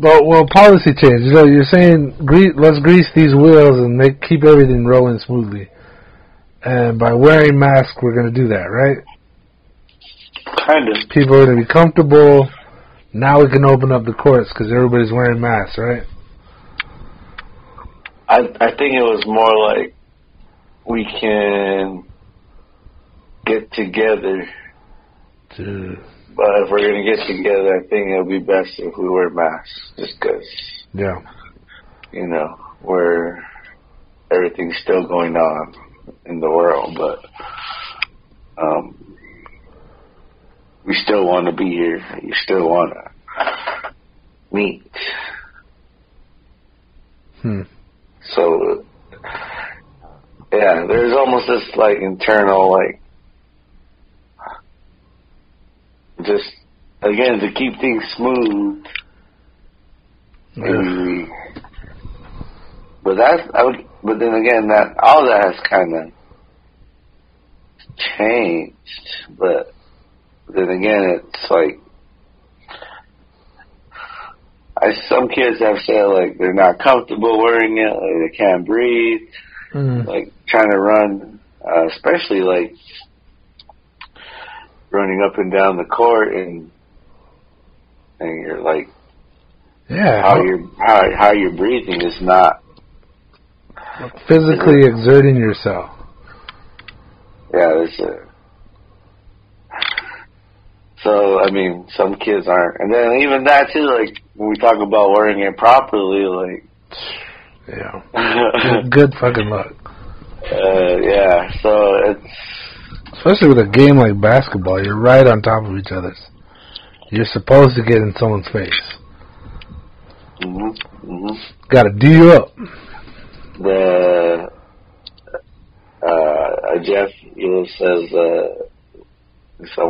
Well, policy change. You're saying let's grease these wheels and keep everything rolling smoothly. And by wearing masks, we're going to do that, right? Kind of. People are going to be comfortable. Now we can open up the courts because everybody's wearing masks, right? I think it was more like we can get together. Dude. But if we're going to get together, I think it'll be best if we wear masks. Just because, where everything's still going on in the world. But we still want to be here. You still want to meet. So, there's almost this, like, internal, like, just, again, to keep things smooth. Maybe. But then again, all that has kind of changed. But then again, it's like, some kids have said, like, they're not comfortable wearing it, like, they can't breathe, like, trying to run, especially, like, running up and down the court, and you're like, how you're breathing is not physically exerting yourself. So, I mean, some kids aren't. And then even that, too, like, when we talk about wearing it properly, like... Good fucking luck. So it's... Especially with a game like basketball, you're right on top of each other. You're supposed to get in someone's face. Gotta do you up. Jeff, says, so I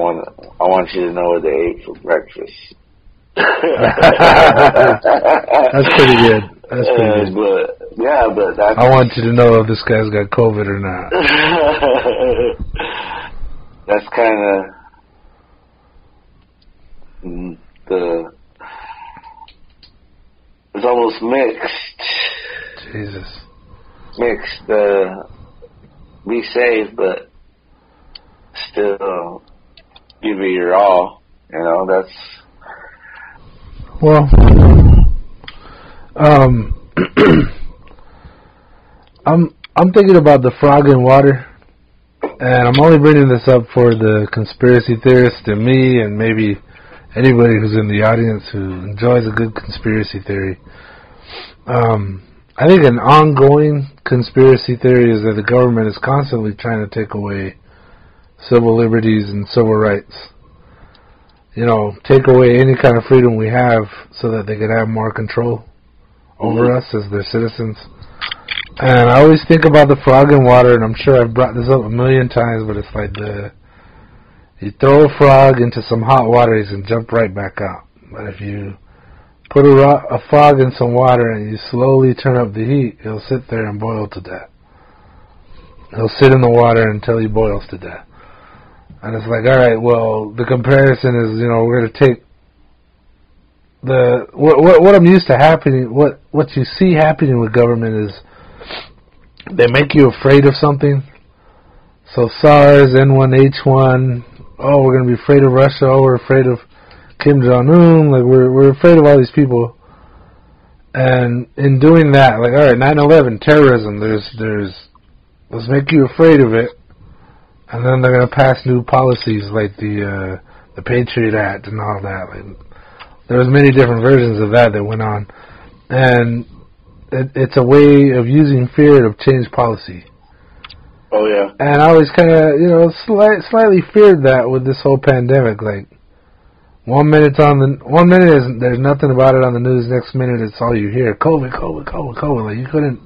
want you to know what they ate for breakfast. That's pretty good. That's pretty good. But that's... I want you to know if this guy's got COVID or not. That's kind of it's almost mixed. Jesus. Mixed. Be safe, but still give it your all. You know, that's... Well, I'm thinking about the frog in water, and I'm only bringing this up for the conspiracy theorists and me, and maybe anybody who's in the audience who enjoys a good conspiracy theory. I think an ongoing conspiracy theory is that the government is constantly trying to take away civil liberties and civil rights. You know, take away any kind of freedom we have so that they can have more control over us as their citizens. And I always think about the frog in water, and I'm sure I've brought this up a million times, but it's like you throw a frog into some hot water, he's going to jump right back out. But if you put a frog in some water and you slowly turn up the heat, he'll sit there and boil to death. He'll sit in the water until he boils to death. And it's like, all right, well, the comparison is, you know, we're going to take what I'm used to happening, what you see happening with government is they make you afraid of something. So SARS, N1H1, oh, we're going to be afraid of Russia, oh, we're afraid of Kim Jong-un, like we're afraid of all these people. And in doing that, like, all right, 9/11, terrorism, let's make you afraid of it. And then they're going to pass new policies like the Patriot Act and all that. Like, there was many different versions of that went on. And it's a way of using fear to change policy. Oh, yeah. And I always kind of, you know, slightly feared that with this whole pandemic. Like, one minute there's nothing about it on the news. Next minute it's all you hear. COVID. Like, you couldn't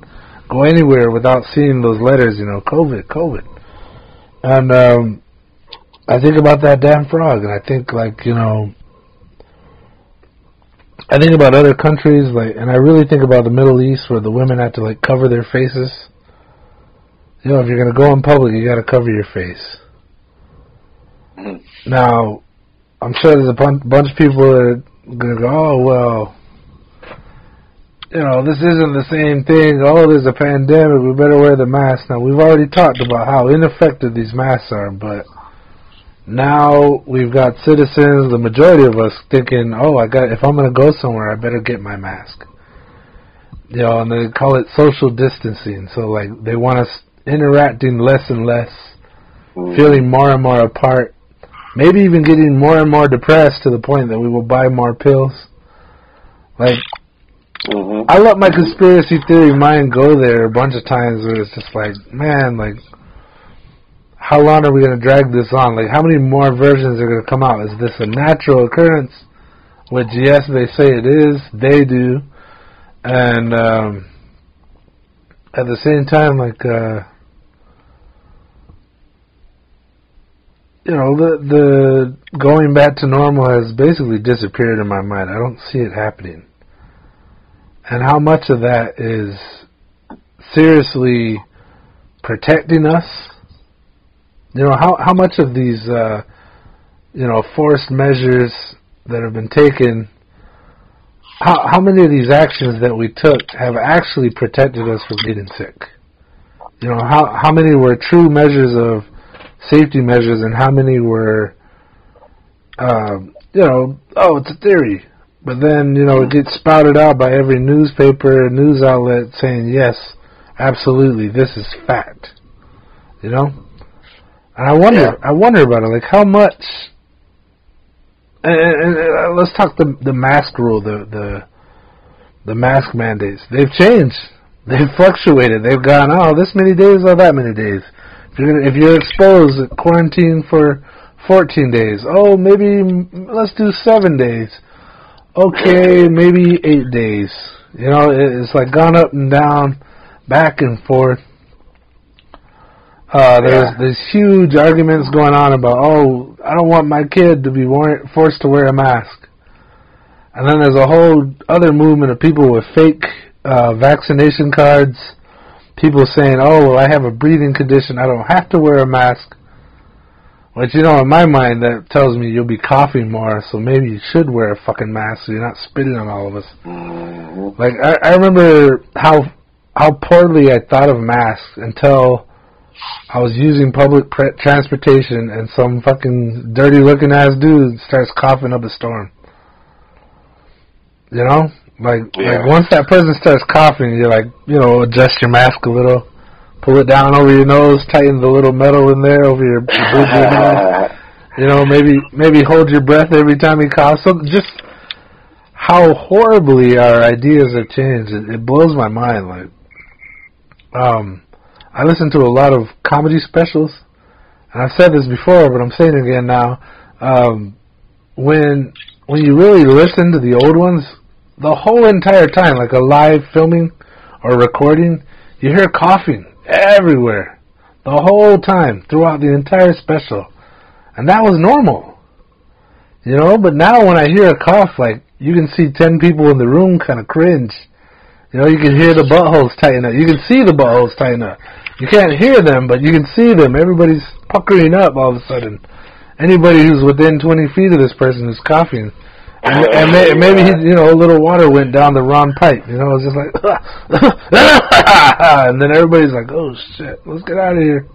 go anywhere without seeing those letters, you know, COVID. And I think about that damn frog, and I think, like, you know, I think about other countries, like, and I really think about the Middle East where the women have to, like, cover their faces. You know, if you're going to go in public, you got to cover your face. Mm-hmm. Now, I'm sure there's a bunch of people that are going to go, oh, well, you know, this isn't the same thing. Oh, there's a pandemic. We better wear the mask. Now, we've already talked about how ineffective these masks are, but now we've got citizens, the majority of us, thinking, oh, if I'm going to go somewhere, I better get my mask. You know, and they call it social distancing. So, like, they want us interacting less and less, feeling more and more apart, maybe even getting more and more depressed to the point that we will buy more pills. Like, I let my conspiracy theory mind go there a bunch of times where it's just like, man, like, how long are we going to drag this on? Like, how many more versions are going to come out? Is this a natural occurrence? Which, yes, they say it is. They do. And at the same time, like, you know, the going back to normal has basically disappeared in my mind. I don't see it happening. And how much of that is seriously protecting us? You know, how much of these, you know, forced measures that have been taken, how many of these actions that we took have actually protected us from getting sick? You know, how many were true measures of safety measures and how many were, you know, oh, it's a theory. But then, you know, it gets spouted out by every newspaper, news outlet saying, yes, absolutely, this is fact. You know? And I wonder about it, like how much, and let's talk the mask rule, the mask mandates. They've changed. They've fluctuated. They've gone, oh, this many days or that many days. If you're exposed, quarantine for 14 days. Oh, maybe let's do 7 days. Okay, maybe 8 days. You know, it's like gone up and down, back and forth. There's huge arguments going on about, oh, I don't want my kid to be forced to wear a mask. And then there's a whole other movement of people with fake vaccination cards. People saying, oh, well, I have a breathing condition, I don't have to wear a mask. Which, you know, in my mind, that tells me you'll be coughing more, so maybe you should wear a fucking mask so you're not spitting on all of us. Like, I remember how poorly I thought of masks until I was using public transportation, and some fucking dirty-looking ass dude starts coughing up a storm. You know? Like once that person starts coughing, you're like, adjust your mask a little, pull it down over your nose, tighten the little metal in there over your bridge of your nose. Maybe hold your breath every time you cough. So just how horribly our ideas have changed. It blows my mind. Like, I listen to a lot of comedy specials, and I've said this before, but I'm saying it again now. When you really listen to the old ones, the whole entire time, like a live filming or recording, you hear coughing everywhere, the whole time, throughout the entire special. And that was normal, but now when I hear a cough, like, you can see 10 people in the room kind of cringe. You can hear the buttholes tighten up. You can see the buttholes tighten up. You can't hear them, but you can see them. Everybody's puckering up all of a sudden. Anybody who's within 20 feet of this person is coughing. And maybe a little water went down the wrong pipe. It's just like, and then everybody's like, oh shit, let's get out of here.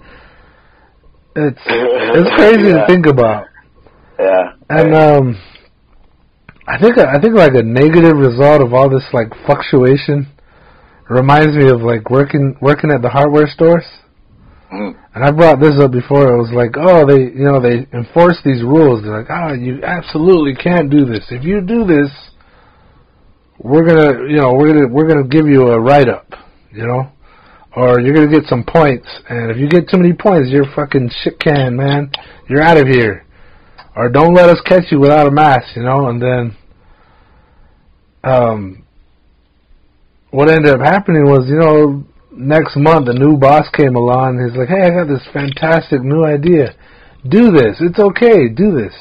It's crazy to think about. Yeah. And I think like a negative result of all this like fluctuation reminds me of like working at the hardware stores. And I brought this up before. It was like, they enforce these rules. They're like, you absolutely can't do this. If you do this, we're gonna give you a write up, or you're gonna get some points. And if you get too many points, you're fucking shit can, man. You're out of here. Or don't let us catch you without a mask, And then, what ended up happening was, next month, a new boss came along, and he's like, hey, I got this fantastic new idea. Do this. It's okay. Do this.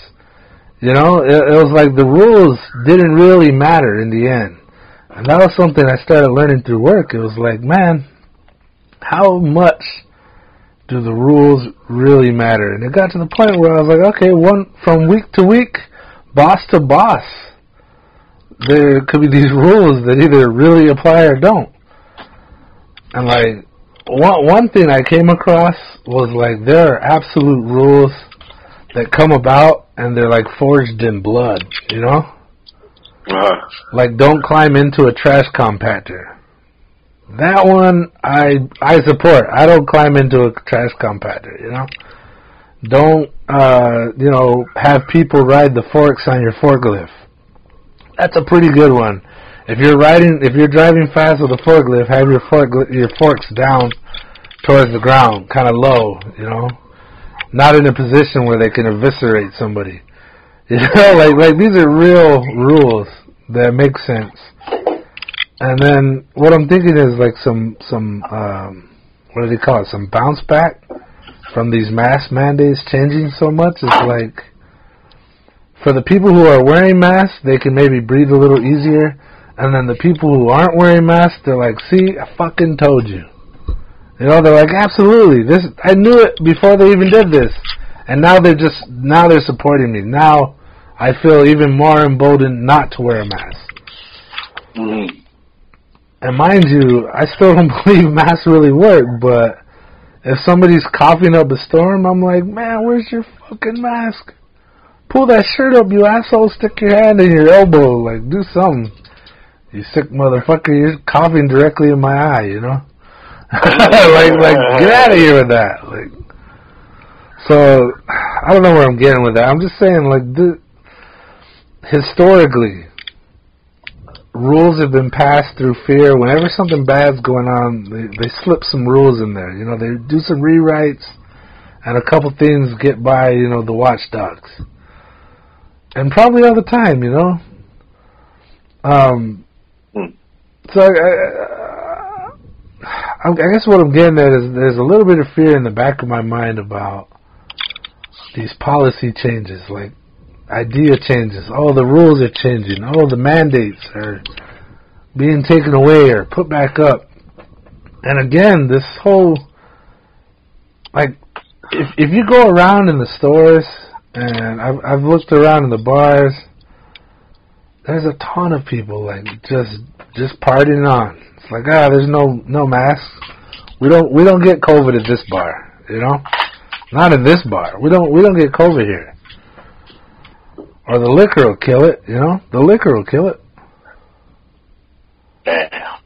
It was like the rules didn't really matter in the end. And that was something I started learning through work. It was like, man, how much do the rules really matter? And it got to the point where I was like, okay, from week to week, boss to boss, there could be these rules that either really apply or don't. And like, one thing I came across was like, there are absolute rules that come about and they're like forged in blood, Like, don't climb into a trash compactor. That one I support. I don't climb into a trash compactor, Don't have people ride the forks on your forklift. That's a pretty good one. If you're driving fast with a forklift, have your forks down towards the ground, kind of low, not in a position where they can eviscerate somebody. Like these are real rules that make sense. And then what I'm thinking is like some what do they call it? Some bounce back from these mask mandates changing so much. It's like, for the people who are wearing masks, they can maybe breathe a little easier. And then the people who aren't wearing masks, they're like, see, I fucking told you. They're like, absolutely. I knew it before they even did this. And now they're supporting me. Now I feel even more emboldened not to wear a mask. Mm-hmm. And mind you, I still don't believe masks really work, but if somebody's coughing up a storm, I'm like, man, where's your fucking mask? Pull that shirt up, you asshole. Stick your hand in your elbow. Like, do something. You sick motherfucker, you're coughing directly in my eye, like, get out of here with that. Like, so, I don't know where I'm getting with that. I'm just saying, like, historically, rules have been passed through fear. Whenever something bad's going on, they slip some rules in there. They do some rewrites, and a couple things get by, the watchdogs. And probably all the time, So I guess what I'm getting at is there's a little bit of fear in the back of my mind about these policy changes, like idea changes. Oh, the rules are changing. Oh, the mandates are being taken away or put back up. And again, this whole, like, if you go around in the stores, and I've looked around in the bars, there's a ton of people like just partying on. It's like, there's no masks. We don't get COVID at this bar. you know? Not in this bar. We don't get COVID here. Or the liquor will kill it, you know? The liquor will kill it. Damn.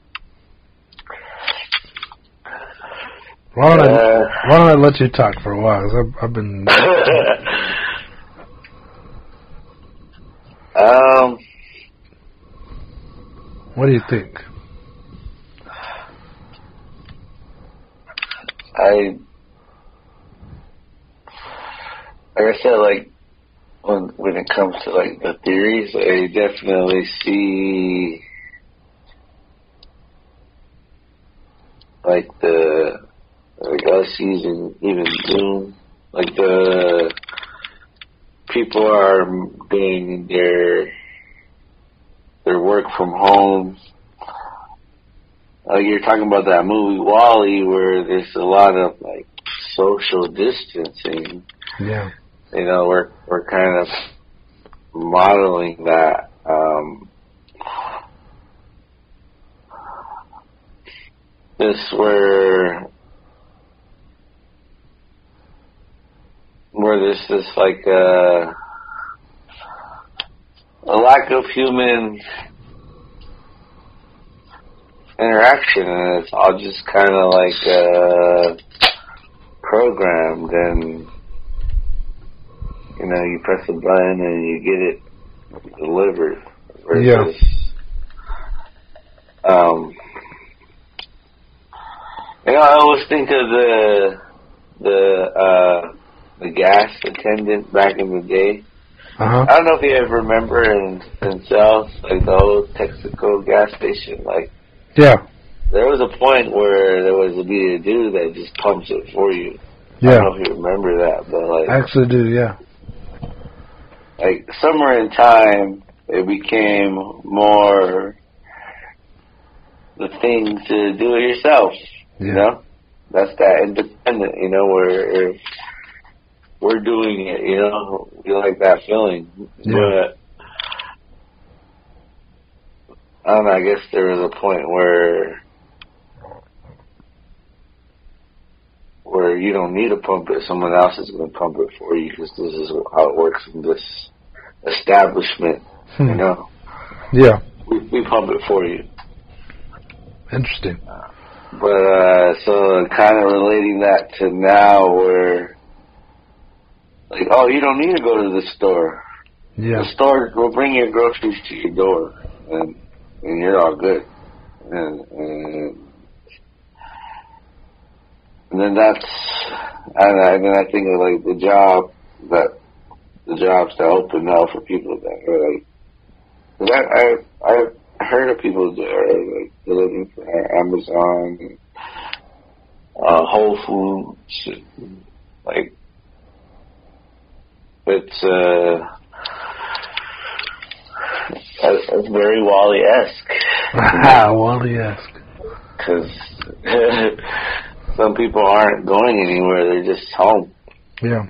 Why don't I let you talk for a while? 'Cause I've been... What do you think? Like I said, like, when it comes to, like, the theories, I definitely see, like, us using even Zoom, like, the people are doing their work from home. Like, you're talking about that movie WALL-E, where there's a lot of, like, social distancing. Yeah. You know, we're kind of modeling that. This where there's this, like, a lack of human interaction, and it's all just kind of like programmed, and you know, you press a button and you get it delivered. Versus, you know, I always think of the gas attendant back in the day. Uh-huh. I don't know if you ever remember in South, like the old Texaco gas station, like. Yeah. There was a point where there was a dude that just pumps it for you. Yeah. I don't know if you remember that, but like. I actually do, yeah. Like, somewhere in time, it became more the thing to do it yourself, you know? That's that independent, you know, where we're doing it, you know? We like that feeling. Yeah. But, I don't know, I guess there was a point where you don't need to pump it. Someone else is going to pump it for you, because this is how it works in this establishment, you know? Yeah. We pump it for you. Interesting. But, so kind of relating that to now where, like, oh, you don't need to go to the store. Yeah. The store will bring your groceries to your door, and you're all good. And then that's, and then I think of, like, the jobs that open now for people that are, like, 'cause I heard of people that are, like, delivering for Amazon, and, Whole Foods, like, it's very WALL-E-esque. WALL-E-esque. Because some people aren't going anywhere; they're just home. Yeah.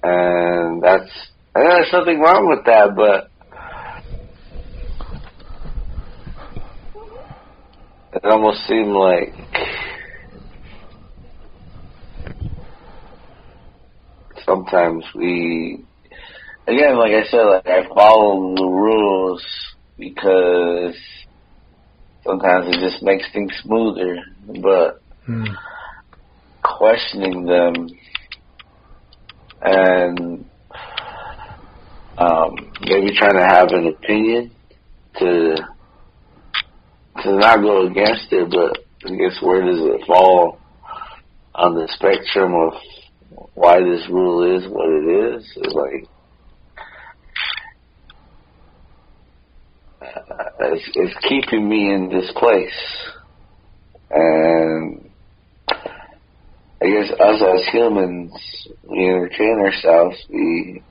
And there's something wrong with that, but it almost seemed like sometimes again, like I said, like, I follow the rules because sometimes it just makes things smoother, but questioning them and maybe trying to have an opinion to not go against it, but I guess where does it fall on the spectrum of why this rule is what it is? It's like, it's keeping me in this place. And I guess us as humans, we entertain ourselves. We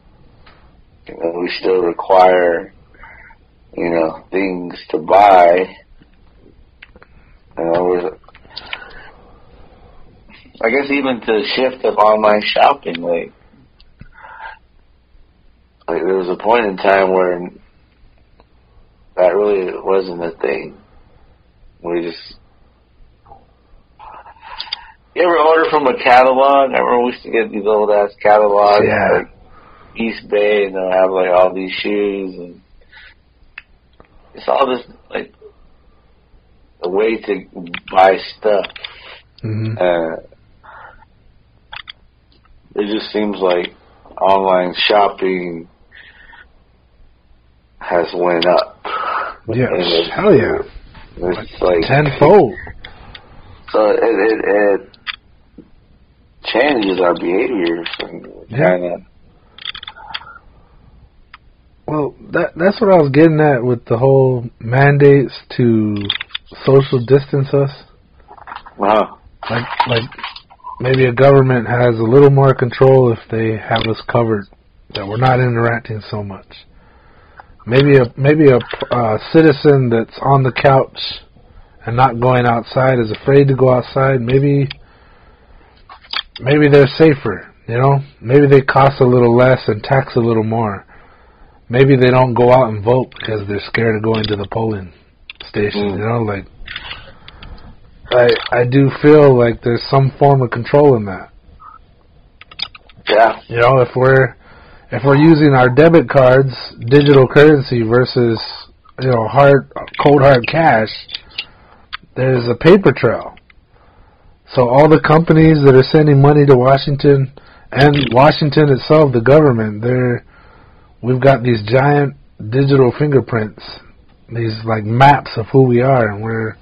still require, things to buy. I guess even to shift of online shopping, like there was a point in time where that really wasn't a thing. We just, You ever order from a catalog? I remember we used to get these old ass catalogs, like East Bay, and they'll have like all these shoes, and it's all this like a way to buy stuff. It just seems like online shopping has went up. Yeah, hell yeah. It's like tenfold. So it changes our behaviors and kind of. Well, that's what I was getting at with the whole mandates to social distance us. Wow. Like maybe a government has a little more control if they have us covered, that we're not interacting so much. Maybe a citizen that's on the couch and not going outside is afraid to go outside. Maybe they're safer, you know? Maybe they cost a little less and tax a little more. Maybe they don't go out and vote because they're scared of going to the polling station, you know? Like, I do feel like there's some form of control in that. Yeah. You know, if we're using our debit cards, digital currency versus, you know, cold hard cash, there's a paper trail. So all the companies that are sending money to Washington, and Washington itself, the government, we've got these giant digital fingerprints, these like maps of who we are, and we're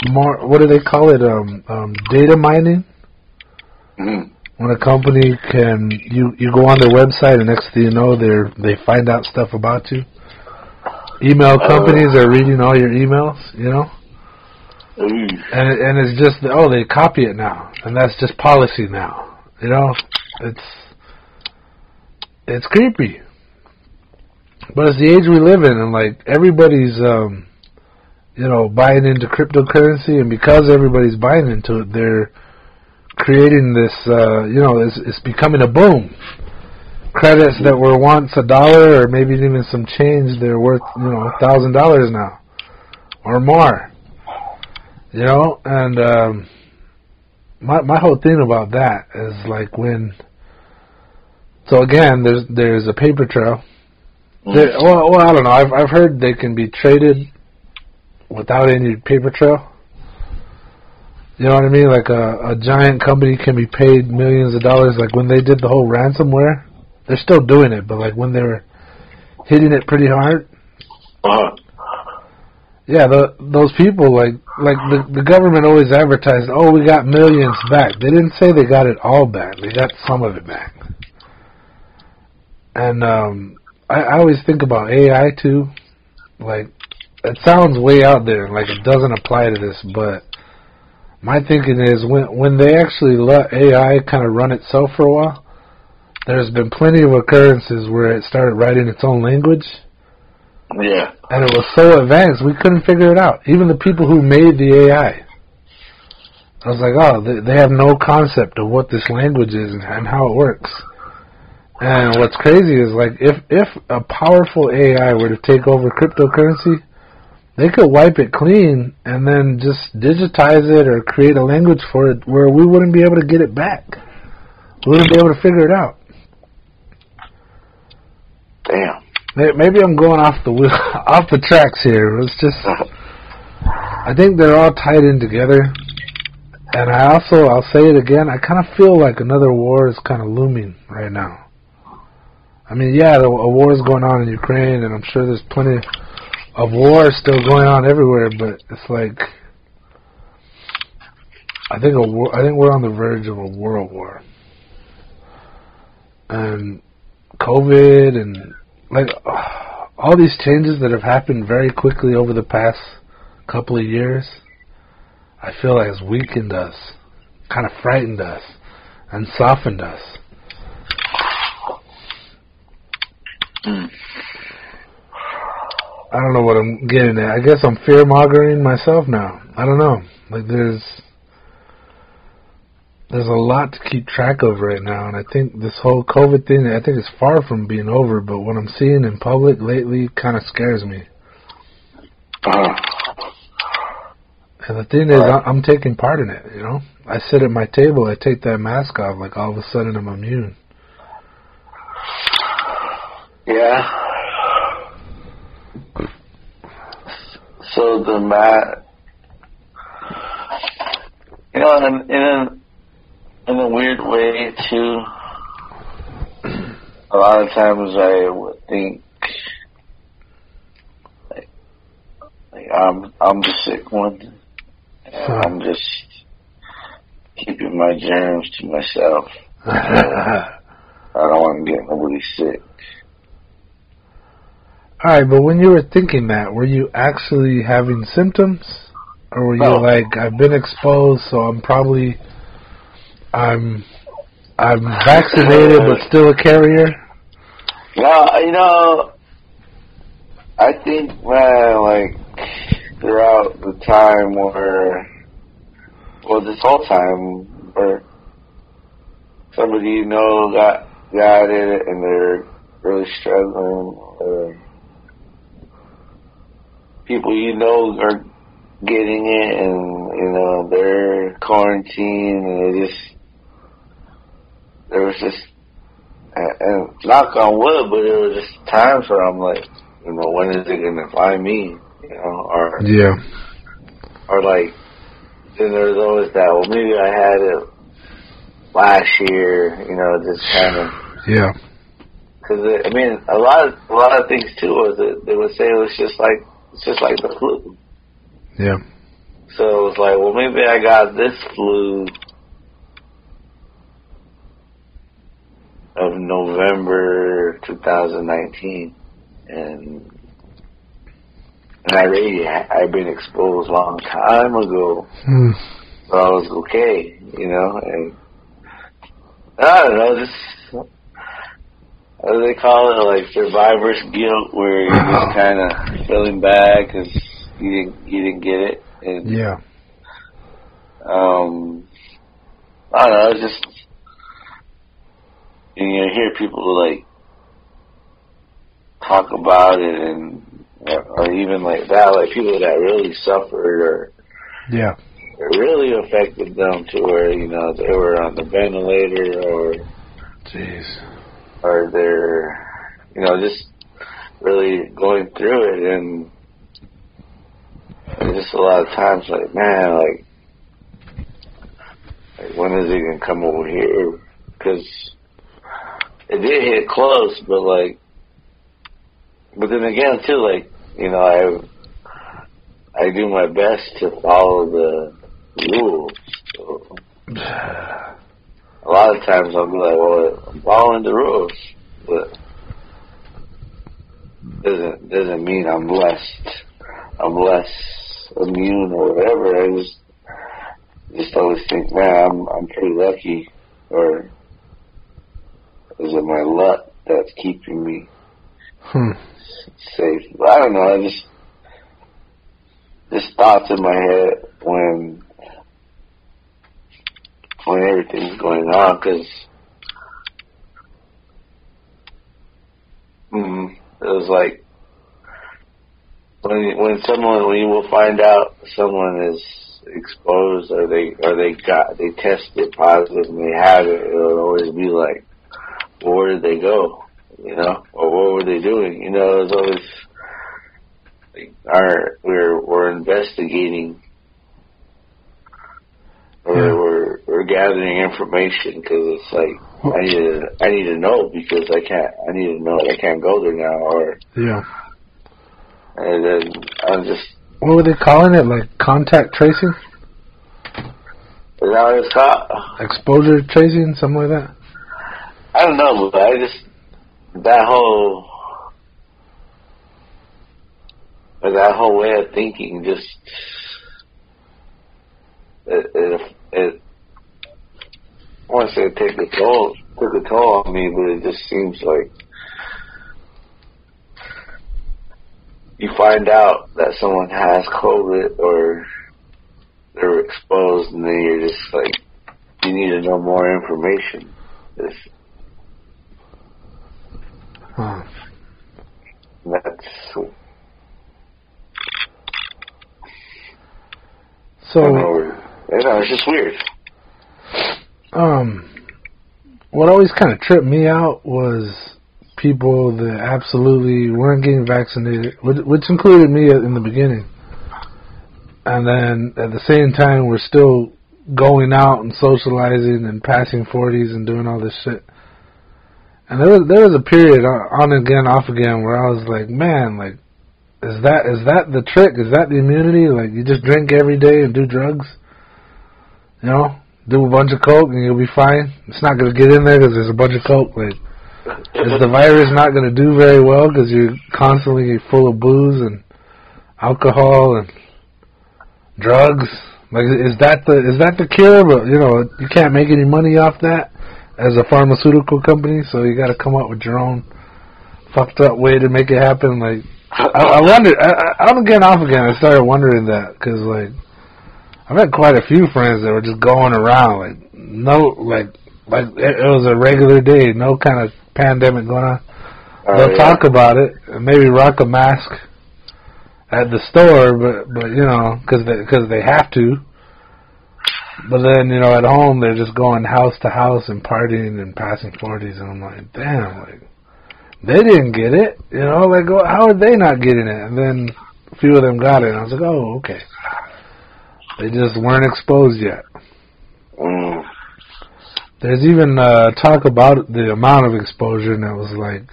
more, what do they call it? Data mining. When a company you go on their website and next thing you know, they find out stuff about you. Email companies are reading all your emails, you know? And it's just, they copy it now. And that's just policy now. You know? It's creepy. But it's the age we live in, and like everybody's buying into cryptocurrency, and because everybody's buying into it, they're creating this, it's becoming a boom. Credits that were once $1 or maybe even some change, they're worth, $1,000 now or more. You know, and my whole thing about that is like so again, there's a paper trail. Well, I don't know. I've heard they can be traded without any paper trail. You know what I mean? Like a giant company can be paid millions of dollars. Like when they did the whole ransomware, they're still doing it, but like when they were hitting it pretty hard. Yeah, those people, like the government always advertised, we got millions back. They didn't say they got it all back. They got some of it back. And I always think about AI too. Like, it sounds way out there, like it doesn't apply to this, but my thinking is when they actually let AI kind of run itself for a while, there's been plenty of occurrences where it started writing its own language. Yeah. And it was so advanced, we couldn't figure it out. Even the people who made the AI. I was like, they have no concept of what this language is and how it works. And what's crazy is, like, if a powerful AI were to take over cryptocurrency, they could wipe it clean and then just digitize it or create a language for it where we wouldn't be able to get it back. We wouldn't be able to figure it out. Damn. Maybe I'm going off the tracks here. It's just, I think they're all tied in together. And I'll say it again, I kind of feel like another war is kind of looming right now. I mean, yeah, a war is going on in Ukraine, and I'm sure there's plenty of war still going on everywhere, but it's like, I think we're on the verge of a world war. And COVID and like all these changes that have happened very quickly over the past couple of years, I feel like has weakened us, kind of frightened us, and softened us. I don't know what I'm getting at. I guess I'm fear-mongering myself now. I don't know. Like there's a lot to keep track of right now, and I think this whole COVID thing, I think it's far from being over, but what I'm seeing in public lately kind of scares me. And the thing is, I'm taking part in it, you know? I sit at my table, I take that mask off, like all of a sudden I'm immune. Yeah. So the you know, in a weird way too, a lot of times I would think like I'm the sick one, and I'm just keeping my germs to myself. I don't want to get nobody sick. Alright, but when you were thinking that, were you actually having symptoms? Or were you like, I've been exposed, so I'm vaccinated but still a carrier? No, you know, I think, man, like, throughout the time this whole time where somebody you know got it and they're really struggling, or people you know are getting it and, you know, they're quarantined and there was just, and knock on wood, but there was just times where I'm like, you know, when is it going to find me, you know, or like, then there's always that, well, maybe I had it last year, you know, just kind of. Yeah. Because, I mean, a lot of things, too, was that they would say it's just like the flu. Yeah. So it was like, well, maybe I got this flu of November 2019, and I've been exposed a long time ago, so I was okay, you know, and I don't know, just, what do they call it, like survivor's guilt, where you're just kind of feeling bad because you didn't get it, and yeah. I don't know, it's just, you hear people like talk about it, and or even like that, like people that really suffered or it really affected them to where, you know, they were on the ventilator or they're, you know, just really going through it, and just a lot of times like, man, like when is it gonna come over here? Because it did hit close, but then again too, like, you know, I do my best to follow the rules. So a lot of times I'll be like, well, I'm following the rules, but doesn't mean I'm less immune or whatever. I just always think, man, I'm pretty lucky, or is it my luck that's keeping me safe? But I don't know. I just thoughts in my head when everything's going on, because it was like when you will find out someone is exposed or they tested positive and they have it, it'll always be like, well, where did they go? You know, or what were they doing? You know, it's always like, we're investigating, or we're gathering information, because it's like I need to know, because I need to know I can't go there now, or and then I'm just, what were they calling it, like contact tracing? Is that what it's called? Exposure tracing, something like that? I don't know, but that whole way of thinking just it I want to say it took a toll on me, but it just seems like you find out that someone has COVID or they're exposed, and then you're just like, you need to know more information. So, it's just weird. What always kind of tripped me out was people that absolutely weren't getting vaccinated, which included me in the beginning. And then at the same time, we're still going out and socializing and passing 40s and doing all this shit. And there was a period on again, off again, where I was like, man, like, is that the trick? Is that the immunity? Like, you just drink every day and do drugs? You know? Do a bunch of coke and you'll be fine. It's not going to get in there because there's a bunch of coke. Like, is the virus not going to do very well because you're constantly full of booze and alcohol and drugs? Like, is that the cure? But you know, you can't make any money off that as a pharmaceutical company, so you got to come up with your own fucked up way to make it happen. Like, I wondered. On again, off again. I started wondering that because like, I've had quite a few friends that were just going around like it was a regular day, no kind of pandemic going on. They'll talk about it and maybe rock a mask at the store, but you know, because they have to. But then, you know, at home they're just going house to house and partying and passing 40s, and I'm like, damn, like they didn't get it, you know, like how are they not getting it? And then a few of them got it, and I was like, oh, okay. They just weren't exposed yet. There's even talk about the amount of exposure, and it was like,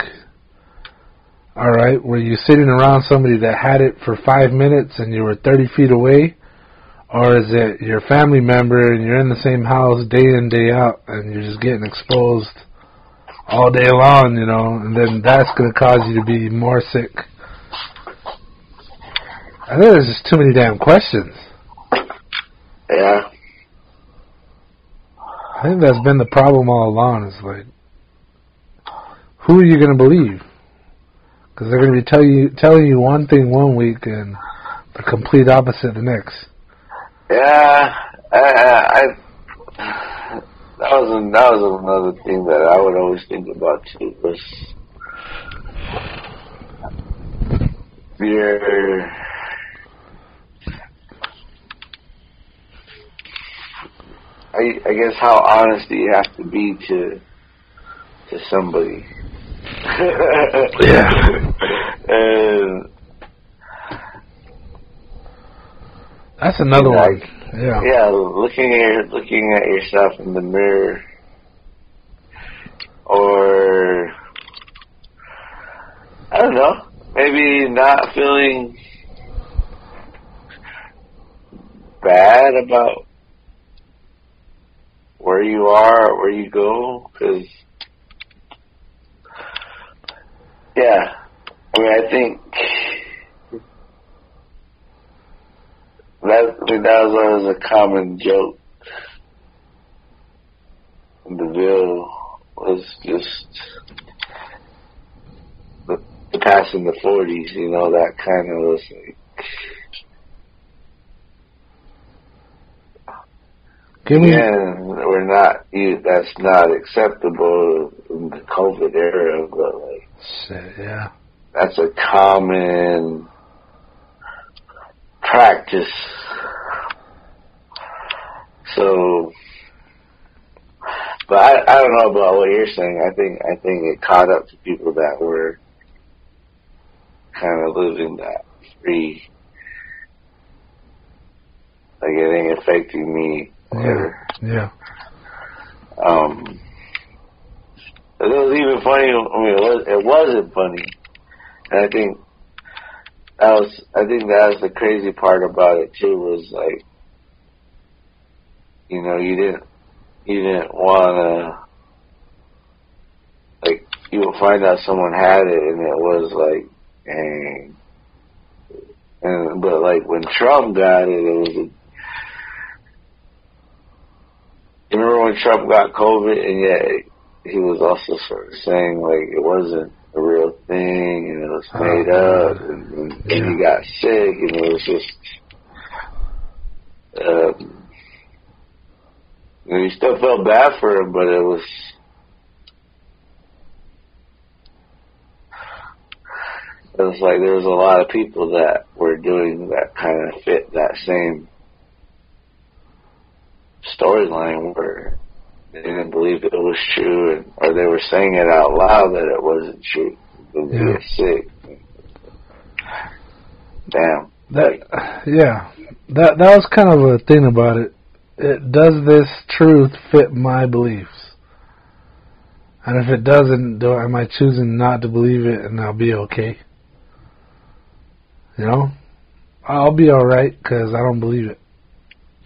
all right, were you sitting around somebody that had it for 5 minutes and you were 30 feet away? Or is it your family member and you're in the same house day in, day out, and you're just getting exposed all day long, you know, and then that's going to cause you to be more sick? I think there's just too many damn questions. Yeah. I think that's been the problem all along. Is like, who are you going to believe? Because they're going to be telling you one thing one week and the complete opposite the next. Yeah, that was another thing that I would always think about too. Was I guess how honest do you have to be to somebody? Yeah. And that's another one. Yeah. Yeah, looking at yourself in the mirror, or I don't know, maybe not feeling bad about where you are or where you go, because yeah, I mean, I think that was a common joke in the bill, was just the passing the 40s, you know, that kind of was like, that's not acceptable in the COVID era, but like, shit, yeah, that's a common practice. So, but I don't know about what you're saying. I think it caught up to people that were kind of living that free, like it ain't affecting me. Yeah. But it was even funny. I mean, it wasn't funny, and I think that was the crazy part about it too. Was like, you know, you didn't want to, like, you would find out someone had it, and it was like, dang. But like when Trump got it, it was. You remember when Trump got COVID, and yet he was also sort of saying like it wasn't a real thing, and it was made up, and he got sick, and it was just, you still felt bad for him, but it was like there was a lot of people that were doing that kind of fit that same storyline where they didn't believe it was true, or they were saying it out loud that it wasn't true. They were sick. Damn. That was kind of a thing about it. Does this truth fit my beliefs? And if it doesn't, am I choosing not to believe it and I'll be okay? You know? I'll be alright because I don't believe it.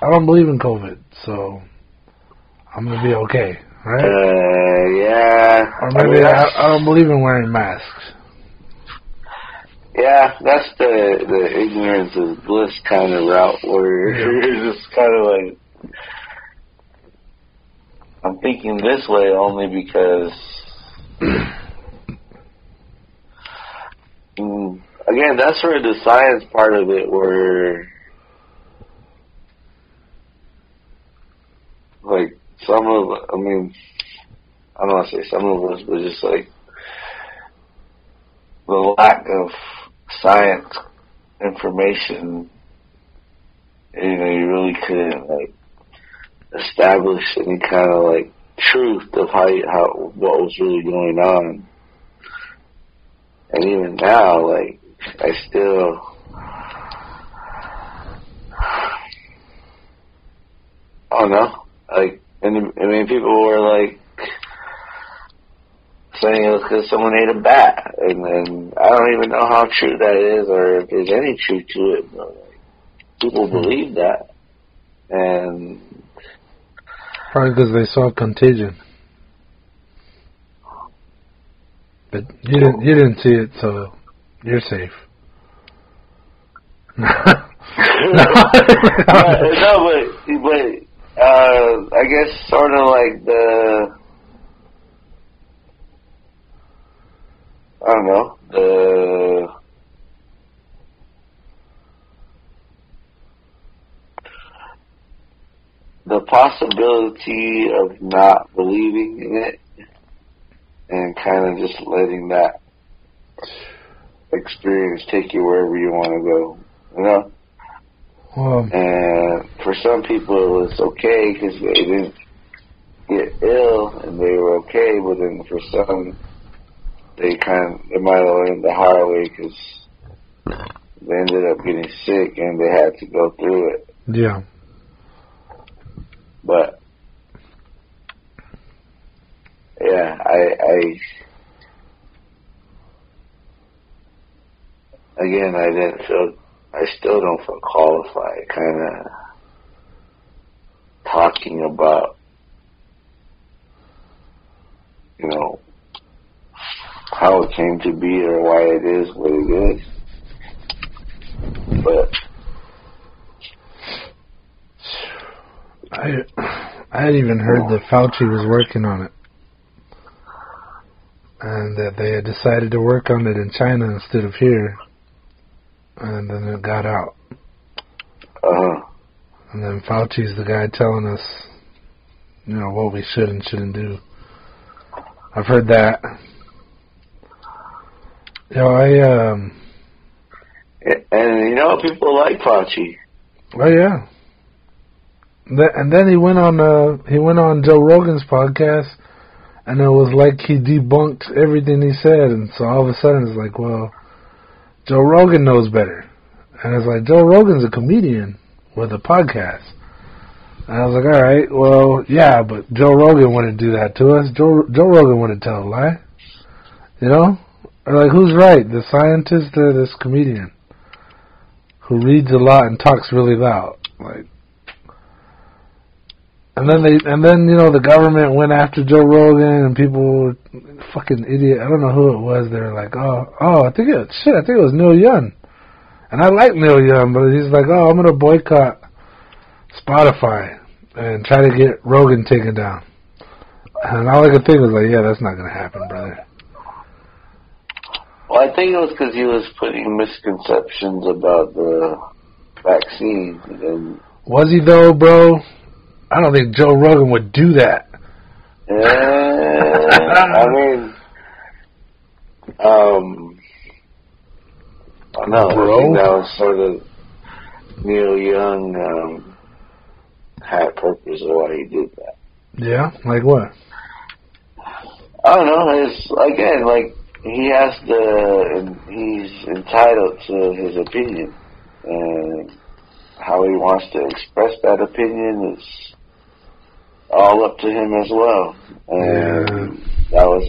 I don't believe in COVID, so I'm going to be okay, right? Yeah. Or maybe I don't believe in wearing masks. Yeah, that's the ignorance is bliss kind of route where you're just kind of like, I'm thinking this way only because, again, that's where the science part of it where, like, I don't want to say some of us, but just like the lack of science information, you really couldn't like establish any kind of like truth of what was really going on. And even now, like I don't know, like people were like saying it was because someone ate a bat, and I don't even know how true that is, or if there's any truth to it. But like, people believe that, and probably because they saw Contagion, but you didn't see it, so you're safe. No, but I guess sort of like the possibility of not believing in it and kind of just letting that experience take you wherever you want to go, you know? And for some people it was okay because they didn't get ill and they were okay, but then for some they might have learned the hard way because they ended up getting sick and they had to go through it. Yeah. But yeah, I still don't feel qualified kind of talking about, how it came to be or why it is what it is. But I had even heard that Fauci was working on it, and that they had decided to work on it in China instead of here, and then it got out. And then Fauci's the guy telling us, what we should and shouldn't do. I've heard that. And people like Fauci. Oh yeah. And then he went on Joe Rogan's podcast, and it was like he debunked everything he said, and so all of a sudden it's like, well, Joe Rogan knows better. And it's like, Joe Rogan's a comedian with a podcast. And I was like, all right, well, yeah, but Joe Rogan wouldn't do that to us. Joe Rogan wouldn't tell a lie. Or like, who's right, the scientist or this comedian who reads a lot and talks really loud? Like, and then the government went after Joe Rogan, and people were fucking idiot. I don't know who it was. They were like, I think it was Neil Young. And I like Neil Young, but he's like, I'm going to boycott Spotify and try to get Rogan taken down. And all I could think was like, yeah, that's not going to happen, brother. Well, I think it was because he was putting misconceptions about the vaccine. And was he though, bro? I don't think Joe Rogan would do that. I don't know. I think that was sort of Neil Young had purpose of why he did that. Yeah, like what? I don't know. It's again, like he's entitled to his opinion, and how he wants to express that opinion is all up to him as well. And that was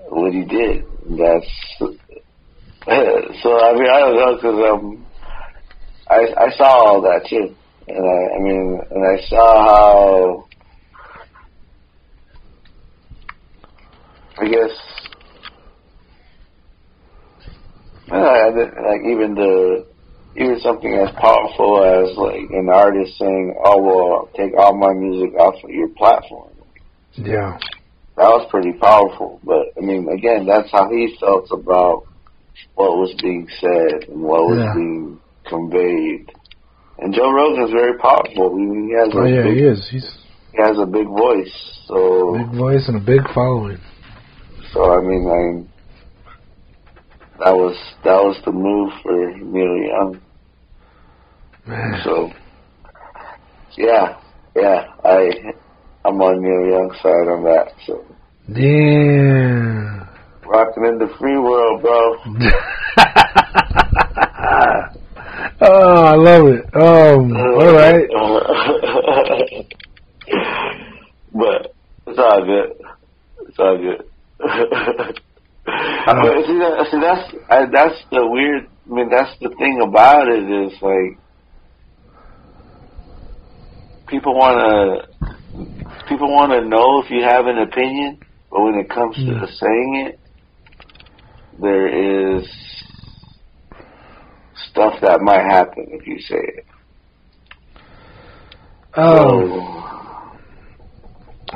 what he did. That's so. I mean, I don't know, because I saw all that too, and I saw how, I guess, like even something as powerful as like an artist saying, "Oh well, take all my music off of your platform." Yeah, that was pretty powerful. But I mean, again, that's how he felt about what was being said and what was being conveyed. And Joe Rogan's very powerful. I mean, he has he is. He has a big voice. So big voice and a big following. So I mean, that was the move for Neil Young. Man. So yeah, I'm on Neil Young's side on that. So damn. Rocking in the free world, bro. Oh, I love it. All right. But it's all good. It's all good. But see, that's the weird. I mean, that's the thing about it is like people want to know if you have an opinion, but when it comes to saying it, there is stuff that might happen if you say it.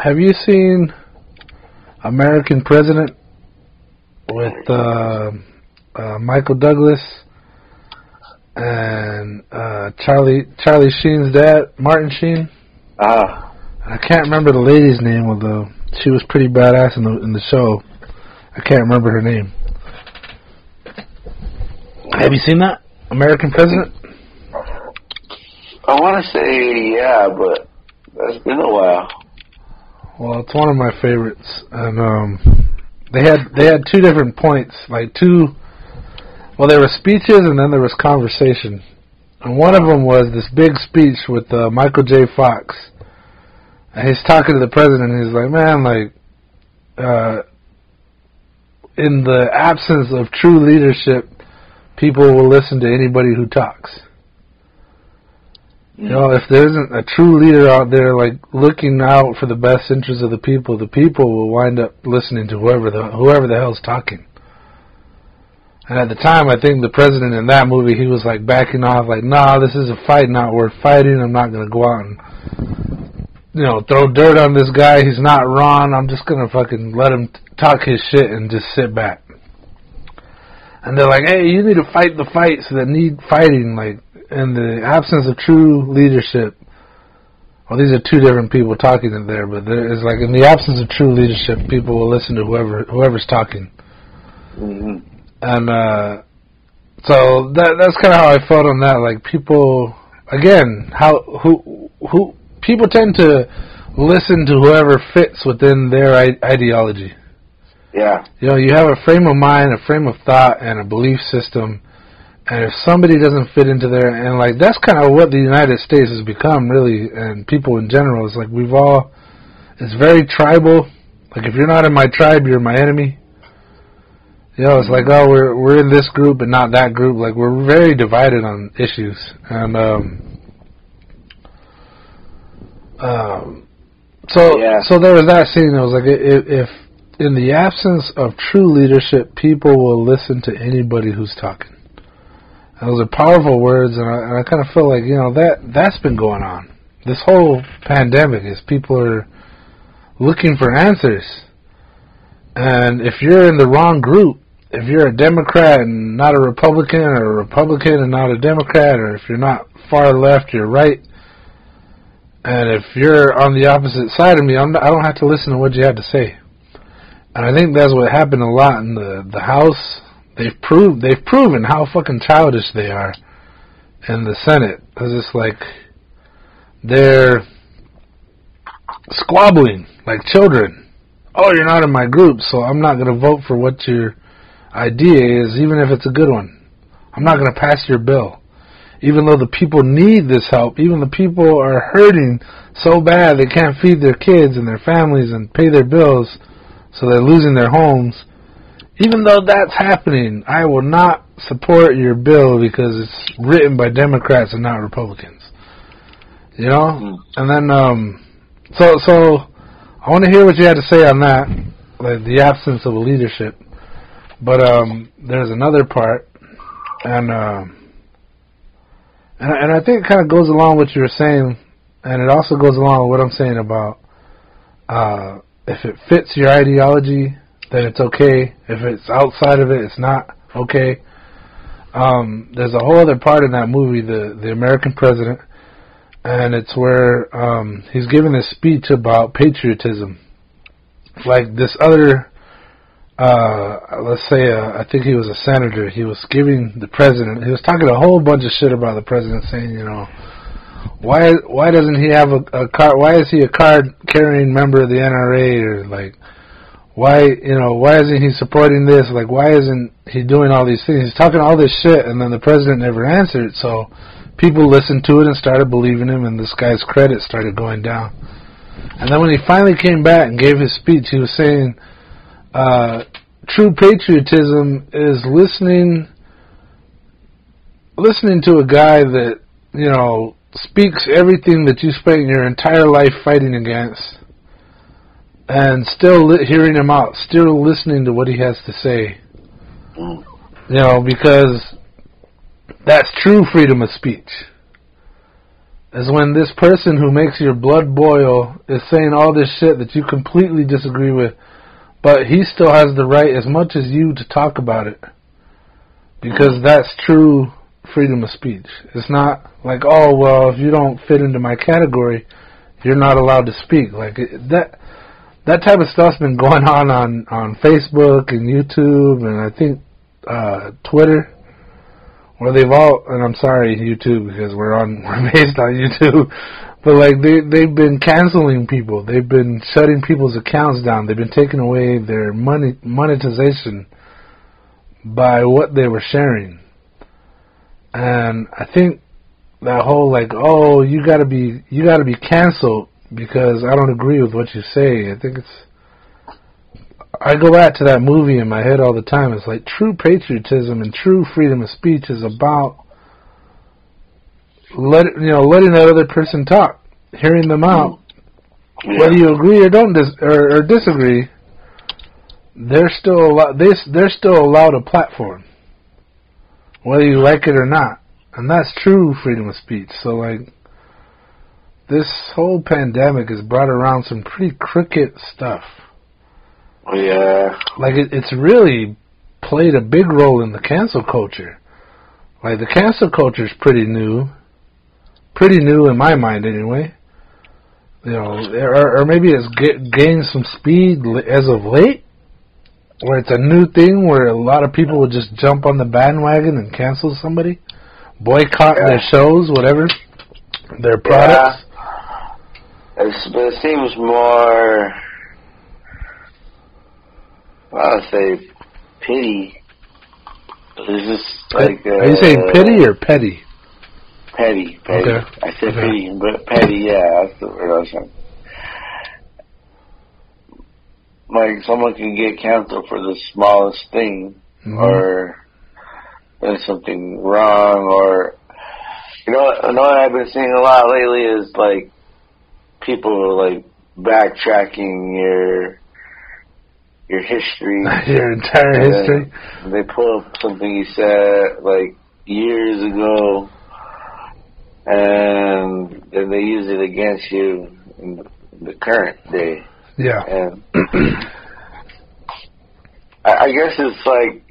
Have you seen American President with Michael Douglas and Charlie Sheen's dad, Martin Sheen? I can't remember the lady's name, although she was pretty badass in the show. I can't remember her name. Have you seen that? American President? I want to say yeah, but that's been a while. Well, it's one of my favorites, and they had two different points, like well, there were speeches and then there was conversation, and one of them was this big speech with Michael J. Fox, and he's talking to the president, and he's like, man, like, in the absence of true leadership, people will listen to anybody who talks. You know, if there isn't a true leader out there, like, looking out for the best interests of the people will wind up listening to whoever the hell's talking. And at the time, I think the president in that movie, he was, like, backing off, like, nah, this is a fight not worth fighting. I'm not going to go out and, you know, throw dirt on this guy. He's not wrong. I'm just going to fucking let him talk his shit and just sit back. And they're like, hey, you need to fight the fights that need fighting, like, in the absence of true leadership. Well, these are two different people talking in there, but there is, like, in the absence of true leadership, people will listen to whoever's talking. Mm-hmm. And so that's kind of how I felt on that. Like, people, again, who people tend to listen to whoever fits within their ideology. Yeah. You know, you have a frame of mind, a frame of thought, and a belief system. And if somebody doesn't fit into there, and like that's kind of what the United States has become, really, and people in general, is like it's very tribal. Like, if you're not in my tribe, you're my enemy. You know, it's like, oh, we're in this group but not that group. Like, we're very divided on issues. And so there was that scene. It was like, if in the absence of true leadership, people will listen to anybody who's talking. Those are powerful words, and I kind of feel like, you know, that's been going on. This whole pandemic is people are looking for answers. And if you're in the wrong group, if you're a Democrat and not a Republican, or a Republican and not a Democrat, or if you're not far left, you're right, and if you're on the opposite side of me, I don't have to listen to what you have to say. And I think that's what happened a lot in the House. They've proven how fucking childish they are in the Senate. It's just like they're squabbling like children. Oh, you're not in my group, so I'm not going to vote for what your idea is, even if it's a good one. I'm not going to pass your bill. Even though the people need this help, even the people are hurting so bad they can't feed their kids and their families and pay their bills, so they're losing their homes. Even though that's happening, I will not support your bill because it's written by Democrats and not Republicans. You know? And then, so I want to hear what you had to say on that, like the absence of leadership. But there's another part, and I think it kind of goes along with what you were saying, and it also goes along with what I'm saying about if it fits your ideology, then it's okay. If it's outside of it, it's not okay. There's a whole other part in that movie, the American President, and it's where he's giving a speech about patriotism. Like this other, let's say, I think he was a senator. He was giving the president, he was talking a whole bunch of shit about the president, saying, you know, why doesn't he have a card? Why is he a card-carrying member of the NRA? Or like, why isn't he supporting this? Like, why isn't he doing all these things? He's talking all this shit, and then the president never answered. So people listened to it and started believing him, and this guy's credit started going down. And then when he finally came back and gave his speech, he was saying, true patriotism is listening to a guy that, you know, speaks everything that you spent your entire life fighting against, and still hearing him out, still listening to what he has to say. You know, because that's true freedom of speech. Is when this person who makes your blood boil is saying all this shit that you completely disagree with, but he still has the right as much as you to talk about it. Because that's true freedom of speech. It's not like, oh, well, if you don't fit into my category, you're not allowed to speak. Like that type of stuff's been going on Facebook and YouTube and I think Twitter, where they've all, and I'm sorry YouTube because we're based on YouTube, but like they've been canceling people. They've been shutting people's accounts down. They've been taking away their monetization by what they were sharing. And I think that whole like, oh, you gotta be canceled because I don't agree with what you say. I go back to that movie in my head all the time. It's like true patriotism and true freedom of speech is about letting that other person talk, hearing them out. Yeah. Whether you agree or don't or disagree, they're still allowed a platform, whether you like it or not, and that's true freedom of speech. So like, this whole pandemic has brought around some pretty crooked stuff. Yeah. Like, it's really played a big role in the cancel culture. Like, the cancel culture is pretty new in my mind anyway. You know, or maybe it's gained some speed as of late, where it's a new thing where a lot of people will just jump on the bandwagon and cancel somebody, boycott their shows, whatever, their products. But it seems more, I would say, pity. It's just like... Are you saying pity or petty? Petty. Okay. I said pity, but petty, yeah, that's the word I was saying. Like, someone can get canceled for the smallest thing, or doing something wrong, or... You know what I've been seeing a lot lately is, like, people, like, backtracking your history. Your entire history? They pull up something you said, like, years ago, and then they use it against you in the current day. Yeah. And I guess it's like,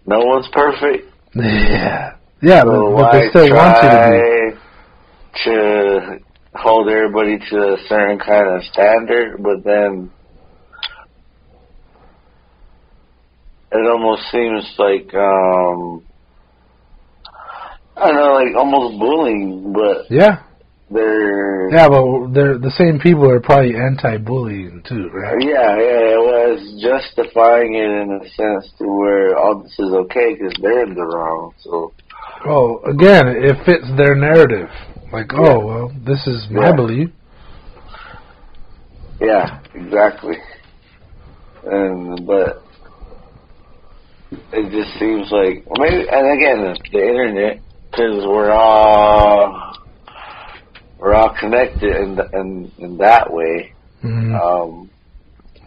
no one's perfect. Yeah. Yeah, so but they still want you to be. To hold everybody to a certain kind of standard, but then it almost seems like I don't know, like almost bullying, but Yeah. they're the same people are probably anti-bullying too, right? yeah, it was justifying it in a sense to where all this is okay because they're in the wrong. So, well, again, it fits their narrative. Like, oh well, this is my belief. Yeah, exactly. But it just seems like maybe, and again, the internet, because we're all connected in that way. Mm-hmm.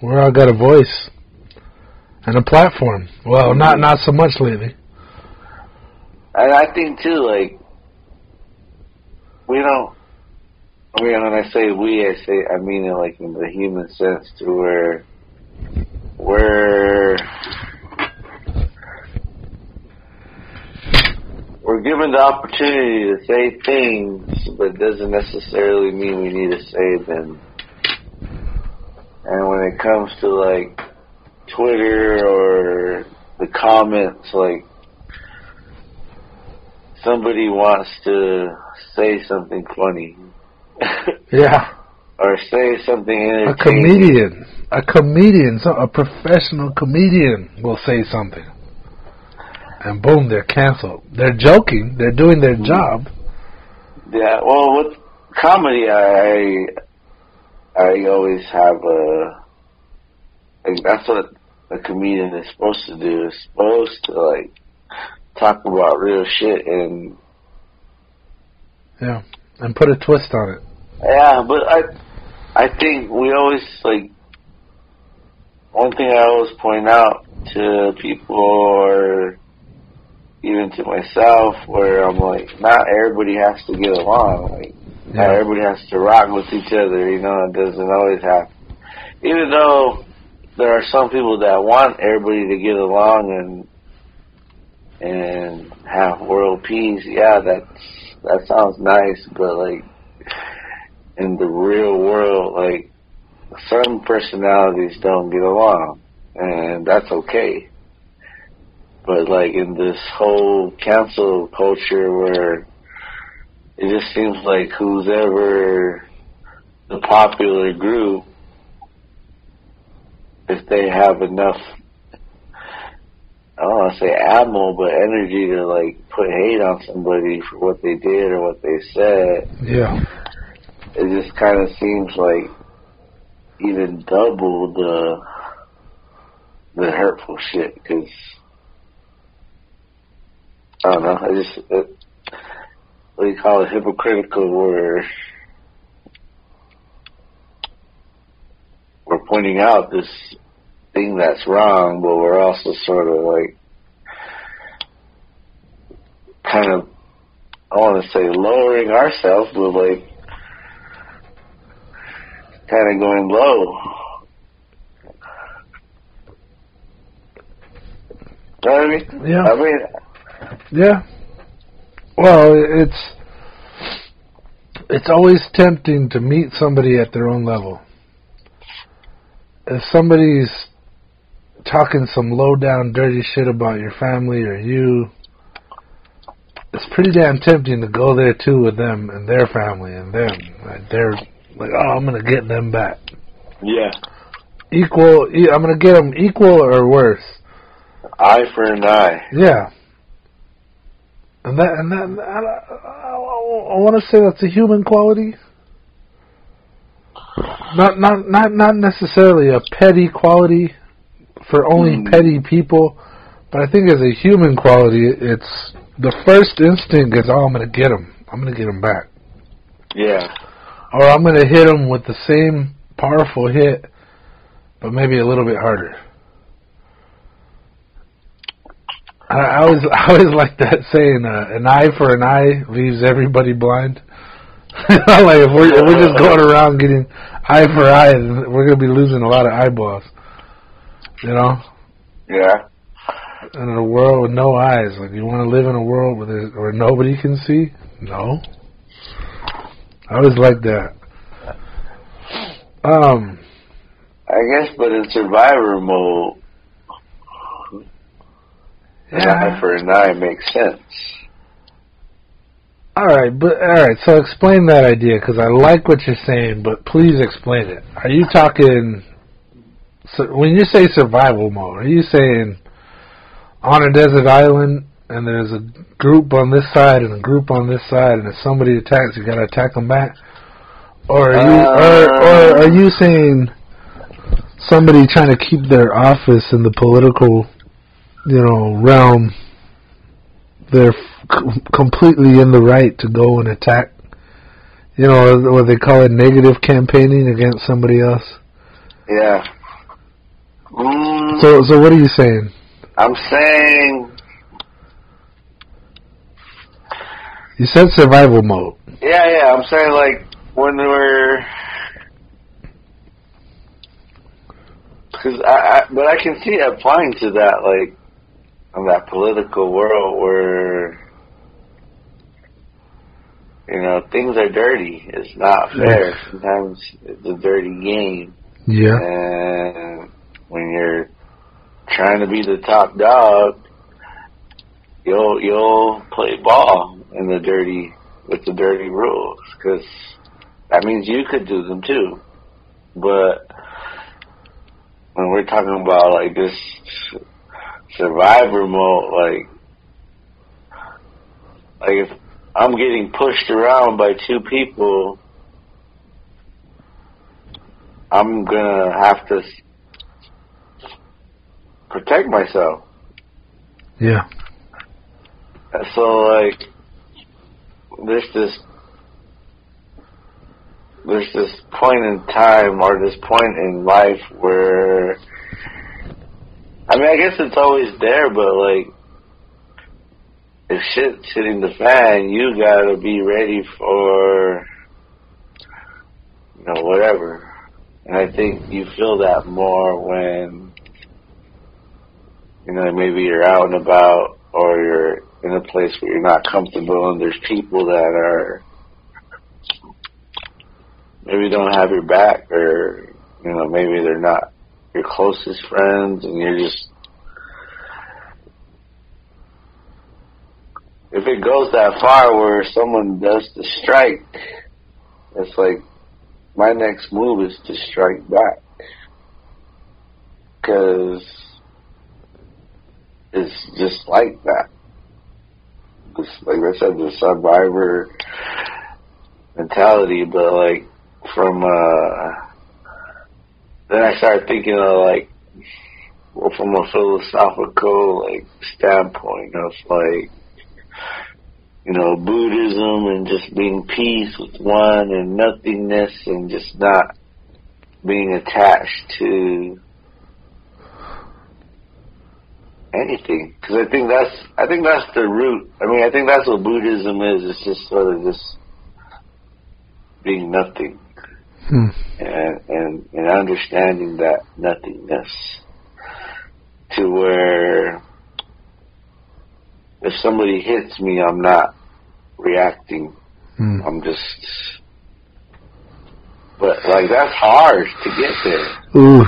We're all got a voice and a platform. Well, not so much lately. And I think too, like we don't. I mean, when I say we, I mean it like in the human sense, to where we're given the opportunity to say things, but it doesn't necessarily mean we need to say them. And when it comes to like Twitter or the comments, like somebody wants to say something funny. Yeah. Or say something entertaining. A professional comedian will say something. And boom, they're canceled. They're joking. They're doing their job. Yeah, well, with comedy, I always have like that's what a comedian is supposed to do. Is supposed to like talk about real shit and put a twist on it. Yeah, but I think we always like one thing I always point out to people or even to myself, where I'm like, not everybody has to get along. Like, not everybody has to rock with each other. You know, it doesn't always happen. Even though there are some people that want everybody to get along and have world peace. Yeah, that sounds nice, but like in the real world, like certain personalities don't get along, and that's okay. But like in this whole cancel culture where it just seems like who's ever the popular group, if they have enough, I don't want to say ammo, but energy to like put hate on somebody for what they did or what they said. Yeah. It just kind of seems like even double the hurtful shit, because I don't know. What do you call it? Hypocritical, where we're pointing out this thing that's wrong, but we're also sort of like kind of, I want to say lowering ourselves, but like kind of going low. You know what I mean? Yeah. Yeah. Well, it's always tempting to meet somebody at their own level. If somebody's talking some low down dirty shit about your family or you, it's pretty damn tempting to go there too with them and their family and them. Like they're like, oh, I'm gonna get them back. Yeah. I'm gonna get them equal or worse. Eye for an eye. Yeah. And I want to say that's a human quality. Not necessarily a petty quality for only petty people, but I think as a human quality, it's the first instinct is, oh, I'm gonna get them. I'm gonna get them back. Yeah. Or I'm gonna hit them with the same powerful hit, but maybe a little bit harder. I always like that saying, an eye for an eye leaves everybody blind. Like if we're just going around getting eye for eye, we're going to be losing a lot of eyeballs. You know? Yeah. And in a world with no eyes, like you want to live in a world where nobody can see? No. I always like that. I guess, but in survivor mode, an eye for an eye makes sense. All right, so explain that idea, because I like what you're saying, but please explain it. Are you talking, so when you say survival mode, are you saying on a desert island and there's a group on this side and a group on this side, and if somebody attacks, you got to attack them back? Or are you saying somebody trying to keep their office in the political, realm, they're completely in the right to go and attack, what they call it, negative campaigning against somebody else? Yeah. So what are you saying? I'm saying... You said survival mode. Yeah, I'm saying, like, when we're... But I can see it applying to that, like, in that political world where, things are dirty. It's not fair. Sometimes it's a dirty game. Yeah. And when you're trying to be the top dog, you'll play ball with the dirty rules, because that means you could do them too. But when we're talking about like this survivor mode, like if I'm getting pushed around by two people, I'm gonna have to protect myself. Yeah. So like, there's this point in time, or this point in life where, I mean, I guess it's always there, but like, if shit's hitting the fan, you gotta be ready for, whatever. And I think you feel that more when, maybe you're out and about, or you're in a place where you're not comfortable and there's people that are, maybe don't have your back, or, maybe they're not your closest friends, and you're just, if it goes that far where someone does the strike, it's like, my next move is to strike back. Because it's just like that. It's, like I said, the survivor mentality, but like, from, then I started thinking of like, well, from a philosophical, like, standpoint of like, Buddhism and just being peace with one and nothingness and just not being attached to anything. Because I think that's the root. I mean, I think that's what Buddhism is. It's just sort of just being nothing. And understanding that nothingness, to where if somebody hits me, I'm not reacting. I'm just, but like, that's hard to get there. Oof.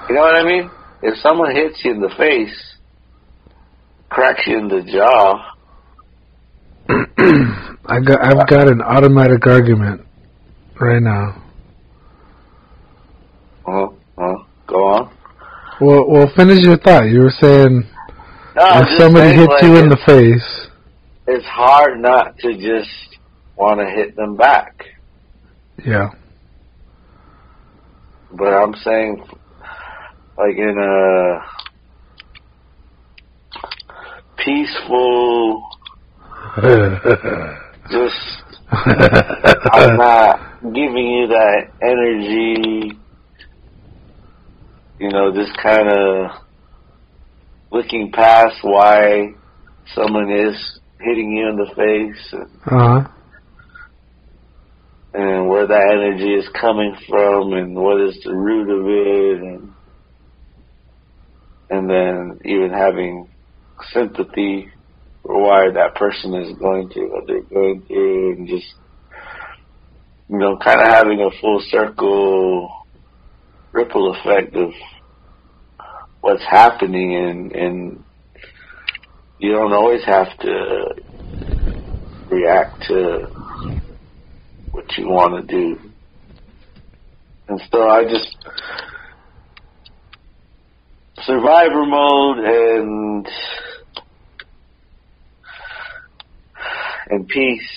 You know what I mean? If someone hits you in the face, cracks you in the jaw. I've got an automatic argument right now. Go on. Well, finish your thought. You were saying, if somebody hits you in the face, it's hard not to just want to hit them back. Yeah. But I'm saying, like, in a peaceful, just, I'm not giving you that energy, just kind of looking past why someone is hitting you in the face, and where that energy is coming from, and what is the root of it, and then even having sympathy for why that person is going through what they're going through, and just, kind of having a full circle ripple effect of what's happening, and you don't always have to react to what you want to do. And so I just survivor mode and peace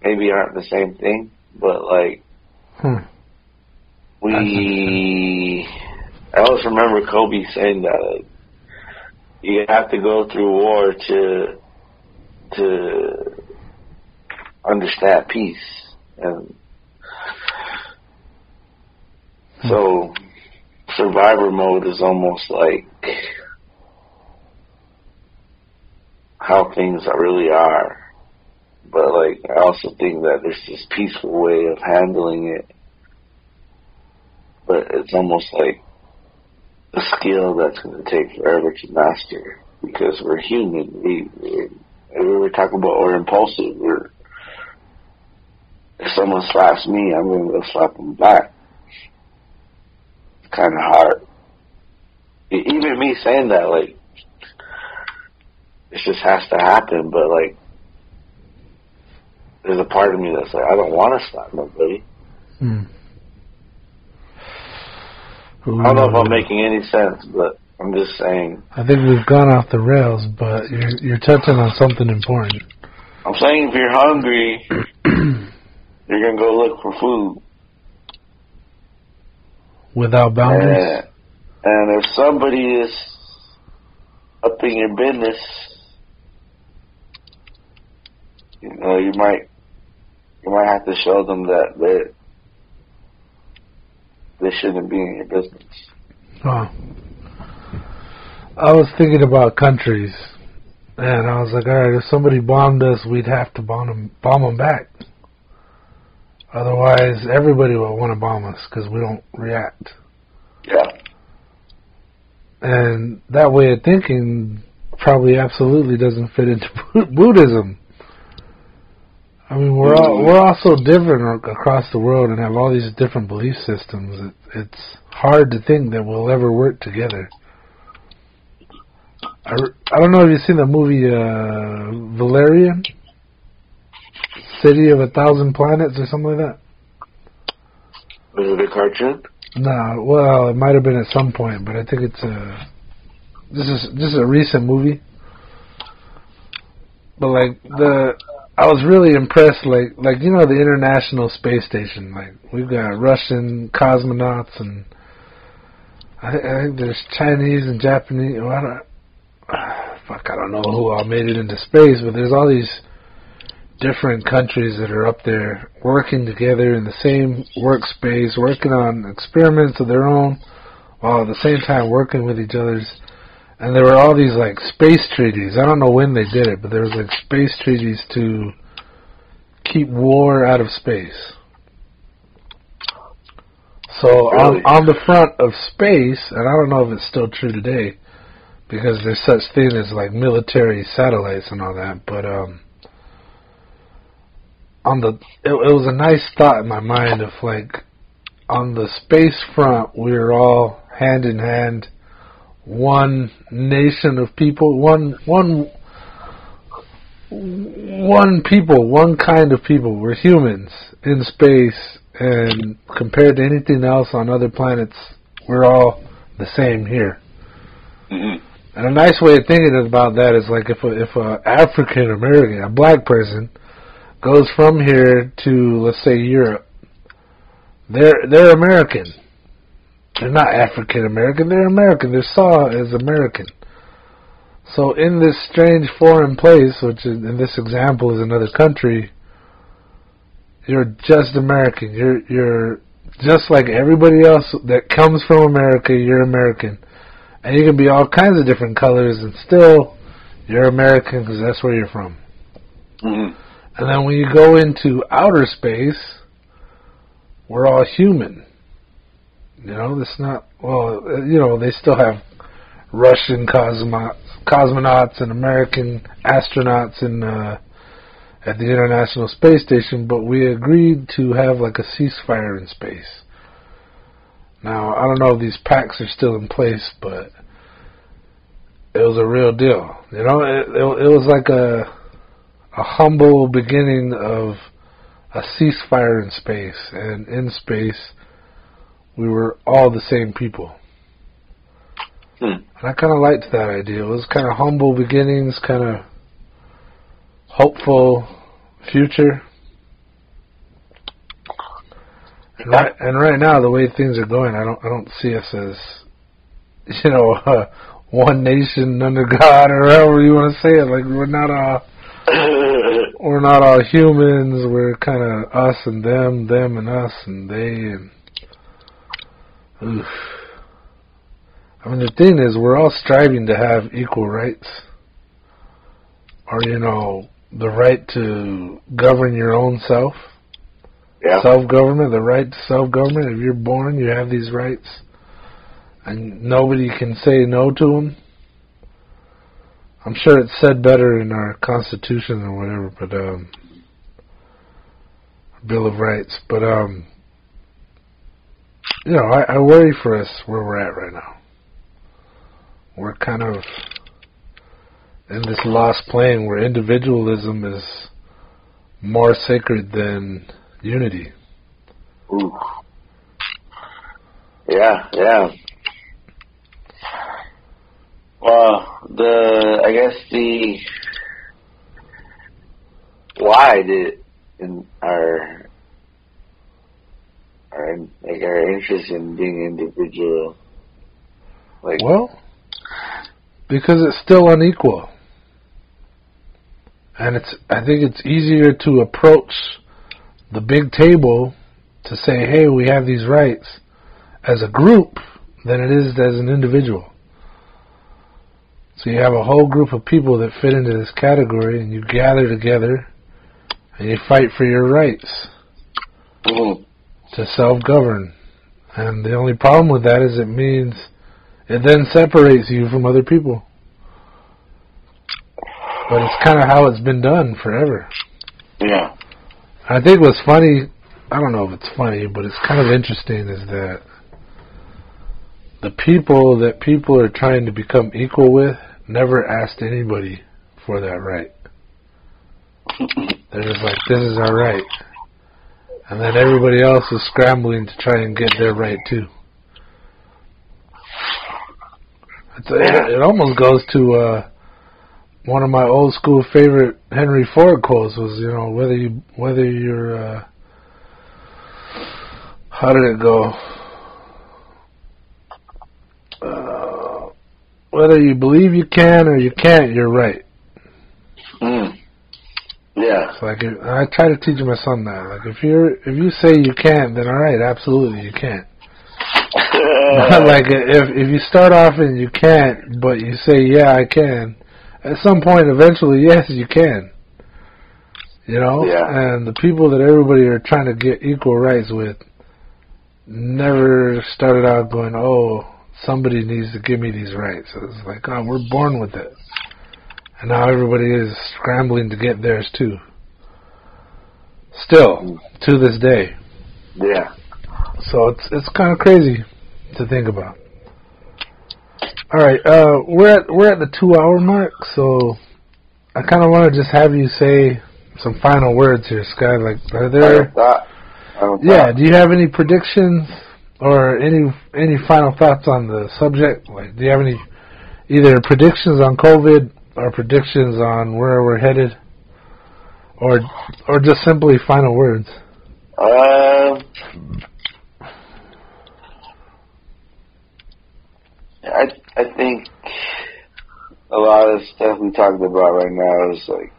maybe aren't the same thing, but like I always remember Kobe saying that like, you have to go through war to understand peace, and so survivor mode is almost like how things really are. But like I also think that there's this peaceful way of handling it. But it's almost like a skill that's going to take forever to master because we're human. We were talking about we're impulsive. If someone slaps me, I'm going to go slap them back. It's kind of hard. Even me saying that, like, it just has to happen. But like, there's a part of me that's like, I don't want to slap nobody. I don't know if I'm making any sense, but I'm just saying. I think we've gone off the rails, but you're touching on something important. I'm saying if you're hungry, you're going to go look for food. Without boundaries? And if somebody is up in your business, you know, you might have to show them that they shouldn't be in your business. Oh. I was thinking about countries, and I was like, all right, if somebody bombed us, we'd have to bomb them back. Otherwise, everybody will want to bomb us because we don't react. Yeah. And that way of thinking probably absolutely doesn't fit into Buddhism. I mean, we're all so different across the world and have all these different belief systems. It's hard to think that we'll ever work together. I don't know if you've seen the movie Valerian, City of 1,000 Planets or something like that. Was it a cartoon? No, well, it might have been at some point, but I think it's this is a recent movie. But like I was really impressed, like you know, the International Space Station. Like we've got Russian cosmonauts, and I think there's Chinese and Japanese. Well, I don't know who all made it into space, but there's all these different countries that are up there working together in the same workspace, working on experiments of their own, while at the same time working with each other's. And there were all these like space treaties. I don't know when they did it, but there was like space treaties to keep war out of space. So really? on the front of space, and I don't know if it's still true today, because there's such thing as like military satellites and all that, but it was a nice thought in my mind of like on the space front we were all hand in hand, one nation of people, one people, one kind of people. We're humans in space, and compared to anything else on other planets, we're all the same here. Mm-hmm. And a nice way of thinking about that is like if a African American, a black person, goes from here to, let's say, Europe, they're American. They're not African American. They're American. They're saw as American. So in this strange foreign place, which is, in this example is another country, you're just American. You're just like everybody else that comes from America. You're American, and you can be all kinds of different colors, and still you're American because that's where you're from. Mm-hmm. And then when you go into outer space, we're all human. You know, it's not, well, you know, they still have Russian cosmonauts and American astronauts at the International Space Station, but we agreed to have like a ceasefire in space. Now, I don't know if these pacts are still in place, but it was a real deal. You know, it was like a a humble beginning of a ceasefire in space, and in space we were all the same people. And I kind of liked that idea. It was kind of humble beginnings, kind of hopeful future. And right now, the way things are going, I don't see us as, one nation under God, or however you want to say it. Like, we're not all humans. We're kind of us and them and us and they, and oof. I mean, the thing is, we're all striving to have equal rights, or the right to govern your own self. Yeah. Self-government, the right to self-government. If you're born, you have these rights, and nobody can say no to them. I'm sure it's said better in our Constitution or whatever, but Bill of Rights. But I worry for us where we're at right now. We're kind of in this lost plane where individualism is more sacred than unity. Ooh. Yeah. Well, I guess the why did in our interest in being individual, because it's still unequal, and I think it's easier to approach the big table to say, hey, we have these rights as a group than it is as an individual. So you have a whole group of people that fit into this category, and you gather together and you fight for your rights to self-govern. And the only problem with that is it means it then separates you from other people. But it's kind of how it's been done forever. Yeah. I think what's funny, I don't know if it's funny, but it's kind of interesting, is that the people that people are trying to become equal with never asked anybody for that right. They're just like, this is our right. And then everybody else is scrambling to try and get their right too. It almost goes to one of my old school favorite Henry Ford quotes was, whether you're how did it go? Whether you believe you can or you can't, you're right. Yeah. So I try to teach my son that. Like, if you say you can't, then all right, absolutely you can't. Like, if you start off and you can't, but you say, yeah, I can, at some point, eventually, yes, you can. Yeah. And the people that everybody are trying to get equal rights with never started out going, oh, somebody needs to give me these rights. So it's like, oh, we're born with it. And now everybody is scrambling to get theirs too. Still, to this day. Yeah. So it's kind of crazy to think about. All right, we're at the 2-hour mark, so I kind of want to just have you say some final words here, Sky. Like, are there? Yeah. Do you have any predictions or any final thoughts on the subject? Like, do you have any either predictions on COVID or predictions on where we're headed, or just simply final words? I think a lot of stuff we talked about right now is like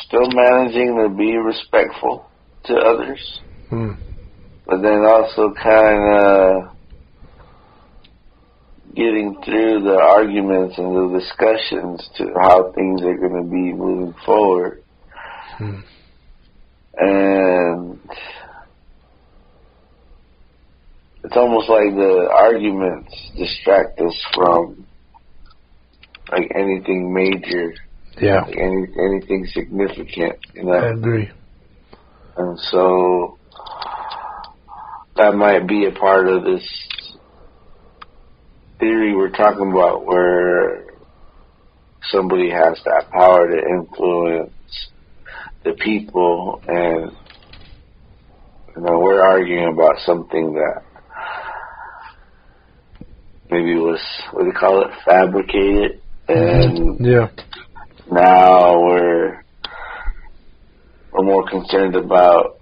still managing to be respectful to others, but then also kind of getting through the arguments and the discussions to how things are going to be moving forward. And it's almost like the arguments distract us from like anything major, like anything significant. I agree. And so that might be a part of this theory we're talking about, where somebody has that power to influence the people, and we're arguing about something that maybe was, what do you call it, fabricated, and now we're more concerned about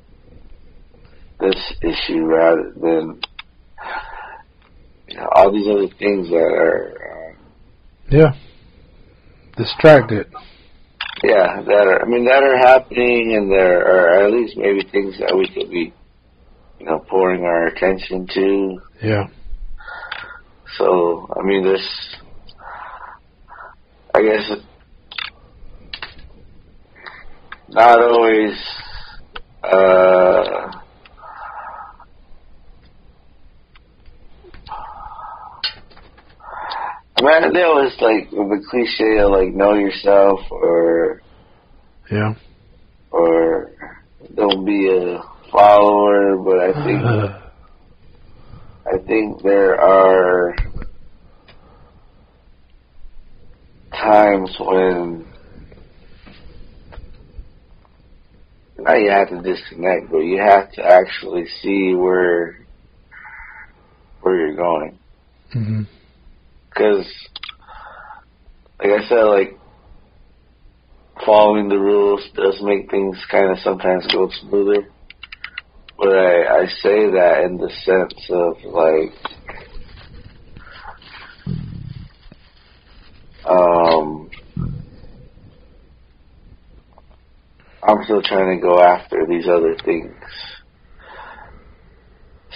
this issue rather than all these other things that are distracted. Yeah, that are happening, and there are at least maybe things that we could be, pouring our attention to. Yeah. So, this, I guess, not always, they always, the cliche of, know yourself, or don't be a follower, but I think there are times when now you have to disconnect, but you have to actually see where you're going. Because, like I said, following the rules does make things kind of sometimes go smoother. But I say that in the sense of, I'm still trying to go after these other things.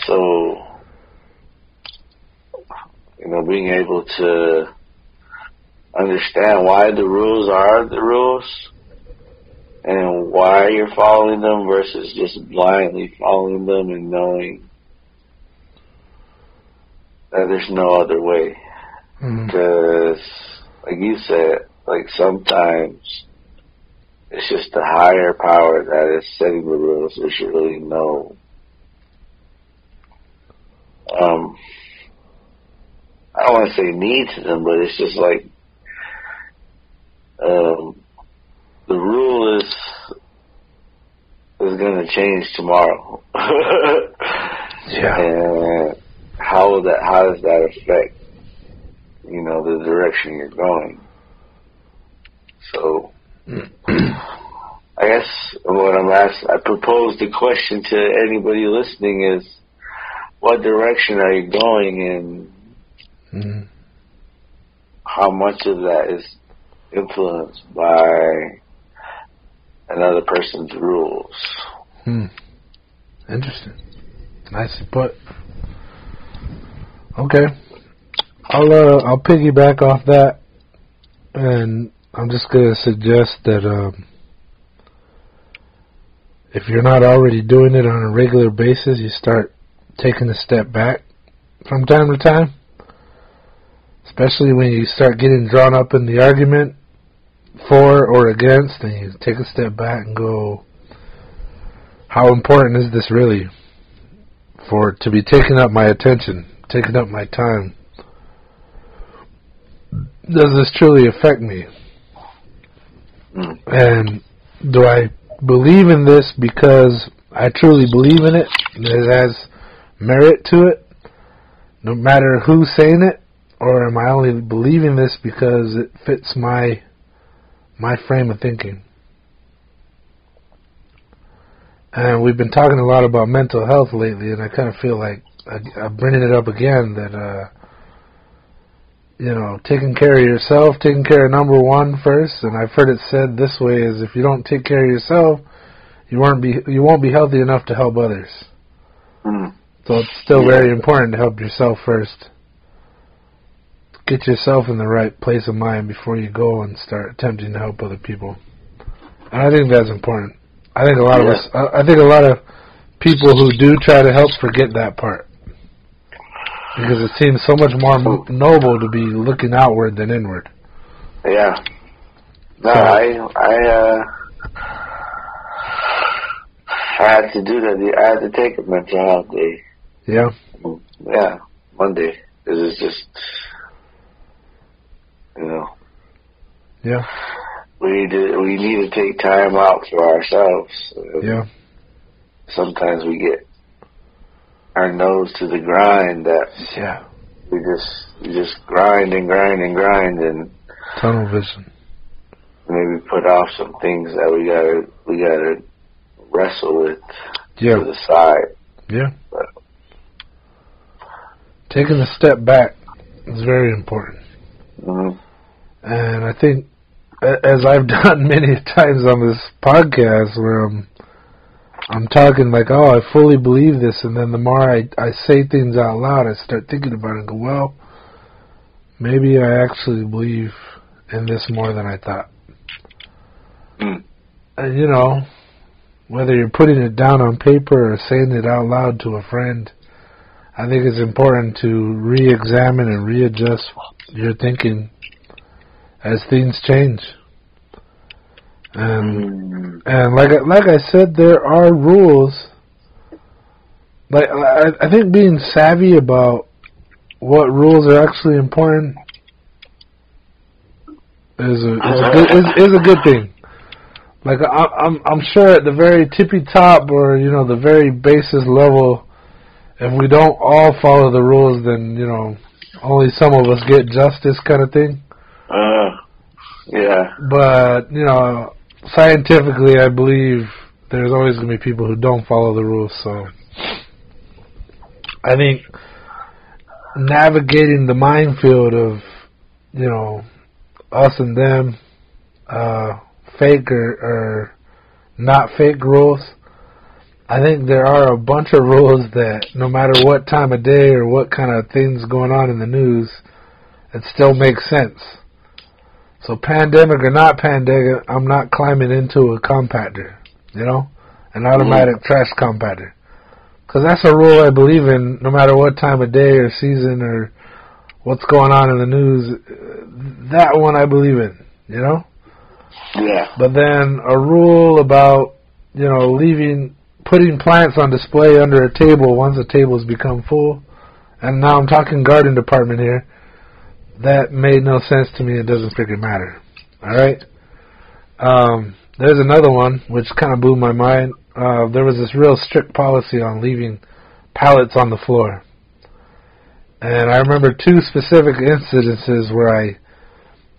So, being able to understand why the rules are the rules and why you're following them versus just blindly following them and knowing that there's no other way. Because, like you said, sometimes it's just the higher power that is setting the rules. There's really no I don't want to say need to them, but it's just the rule is going to change tomorrow. And how does that affect the direction you're going? So I guess what I propose the question to anybody listening is, what direction are you going in? How much of that is influenced by another person's rules? Interesting. Nicely put. Okay. I'll piggyback off that, and I'm just going to suggest that if you're not already doing it on a regular basis, you start taking a step back from time to time. Especially when you start getting drawn up in the argument for or against, and you take a step back and go, how important is this really to be taking up my attention, taking up my time? Does this truly affect me? And do I believe in this because I truly believe in it, and it has merit to it, no matter who's saying it? Or am I only believing this because it fits my frame of thinking? And we've been talking a lot about mental health lately, and I kind of feel like I'm bringing it up again that, taking care of yourself, taking care of number one first. And I've heard it said this way: is if you don't take care of yourself, you won't be healthy enough to help others. So it's still very important to help yourself first. Get yourself in the right place of mind before you go and start attempting to help other people. And I think that's important. I think a lot of us, I think a lot of people who do try to help forget that part, because it seems so much more noble to be looking outward than inward. Yeah. No, so, I had to do that. I had to take a mental health day. Yeah. Yeah, Monday. It was just, Yeah. We need to take time out for ourselves. Yeah. Sometimes we get our nose to the grind that we just grind and grind and grind and tunnel vision. Maybe put off some things that we gotta wrestle with to the side. Yeah. But taking a step back is very important. Mm-hmm. And I think, as I've done many times on this podcast, where I'm talking like, oh, I fully believe this, and then the more I say things out loud, I start thinking about it and go, well, maybe I actually believe in this more than I thought. Mm. And, you know, whether you're putting it down on paper or saying it out loud to a friend, I think it's important to re-examine and readjust your thinking as things change. And like I said, there are rules. Like I think being savvy about what rules are actually important is a good thing. Like I'm sure at the very tippy top, or you know, the very basis level, if we don't all follow the rules, then you know, only some of us get justice, kind of thing. Yeah. But you know, scientifically, I believe there's always going to be people who don't follow the rules. So I think navigating the minefield of, you know, us and them, fake or not fake rules, I think there are a bunch of rules that no matter what time of day or what kind of things going on in the news, it still makes sense. So pandemic or not pandemic, I'm not climbing into a compactor, you know, an automatic trash compactor. Because that's a rule I believe in no matter what time of day or season or what's going on in the news. That one I believe in, you know? Yeah. But then a rule about, you know, putting plants on display under a table once the table's become full, and now I'm talking garden department here, that made no sense to me. It doesn't freaking matter. Alright? There's another one which kind of blew my mind. There was this real strict policy on leaving pallets on the floor. And I remember two specific incidences where I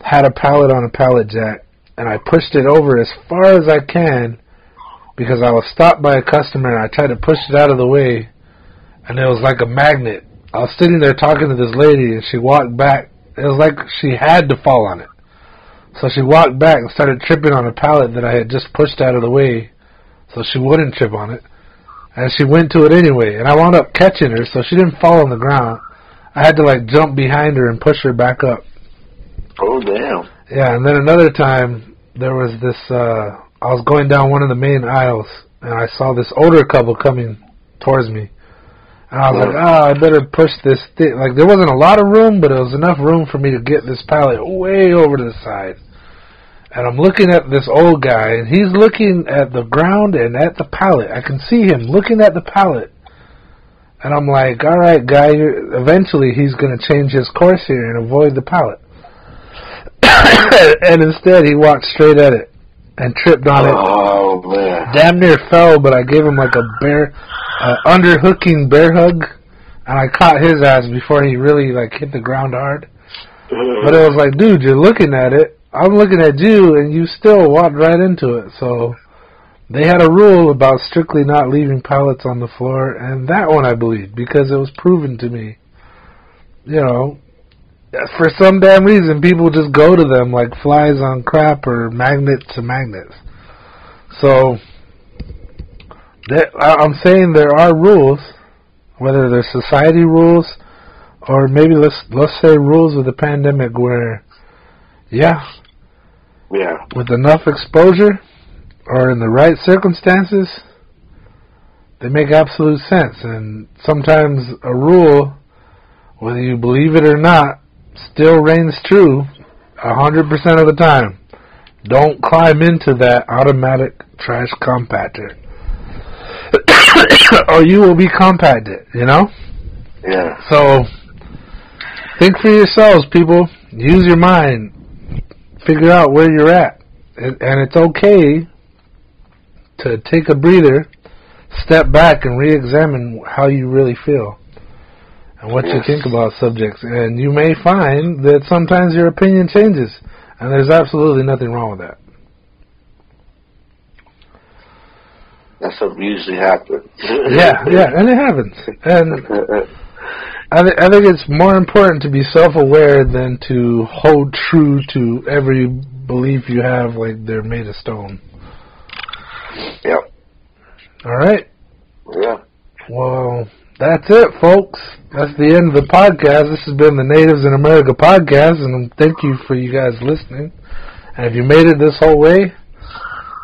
had a pallet on a pallet jack, and I pushed it over as far as I can because I was stopped by a customer, and I tried to push it out of the way, and it was like a magnet. I was sitting there talking to this lady, and she walked back. It was like she had to fall on it. So she walked back and started tripping on a pallet that I had just pushed out of the way so she wouldn't trip on it. And she went to it anyway. And I wound up catching her so she didn't fall on the ground. I had to like jump behind her and push her back up. Oh, damn. Yeah, and then another time there was this, I was going down one of the main aisles and I saw this older couple coming towards me. And I was like, I better push this thing. Like, there wasn't a lot of room, but it was enough room for me to get this pallet way over to the side. And I'm looking at this old guy, and he's looking at the ground and at the pallet. I can see him looking at the pallet. And I'm like, all right, guy, eventually he's going to change his course here and avoid the pallet. And instead, he walked straight at it and tripped on it. Oh, man. Damn near fell, but I gave him like a underhooking bear hug, and I caught his ass before he really like hit the ground hard. But it was like, dude, you're looking at it, I'm looking at you, and you still walked right into it. So they had a rule about strictly not leaving pallets on the floor, and that one I believed because it was proven to me. You know, for some damn reason, people just go to them like flies on crap or magnets to magnets. So I'm saying there are rules, whether they're society rules or maybe let's say rules of the pandemic where, with enough exposure or in the right circumstances, they make absolute sense. And sometimes a rule, whether you believe it or not, still reigns true 100% of the time. Don't climb into that automatic trash compactor. Or you will be compacted, you know? Yeah. So, think for yourselves, people. Use your mind. figure out where you're at. And it's okay to take a breather, step back, and re-examine how you really feel and what you think about subjects. And you may find that sometimes your opinion changes, and there's absolutely nothing wrong with that. That's what usually happens. yeah, and it happens. And I think it's more important to be self-aware than to hold true to every belief you have like they're made of stone. Yep. All right. Yeah. Well, that's it, folks. That's the end of the podcast. This has been the Natives in America podcast, and thank you for you guys listening. And if you made it this whole way,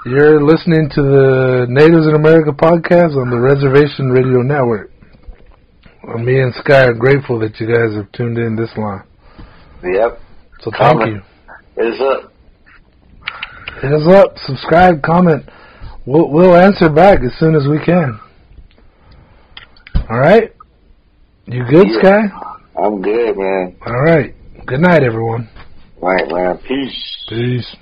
you're listening to the Natives in America podcast on the Reservation Radio Network. Well, me and Sky are grateful that you guys have tuned in this long. Yep. So thank you. Hit us up. Hit us up. Subscribe. Comment. We'll answer back as soon as we can. All right? You good, Sky? I'm good, man. All right. Good night, everyone. All right, man. Peace. Peace.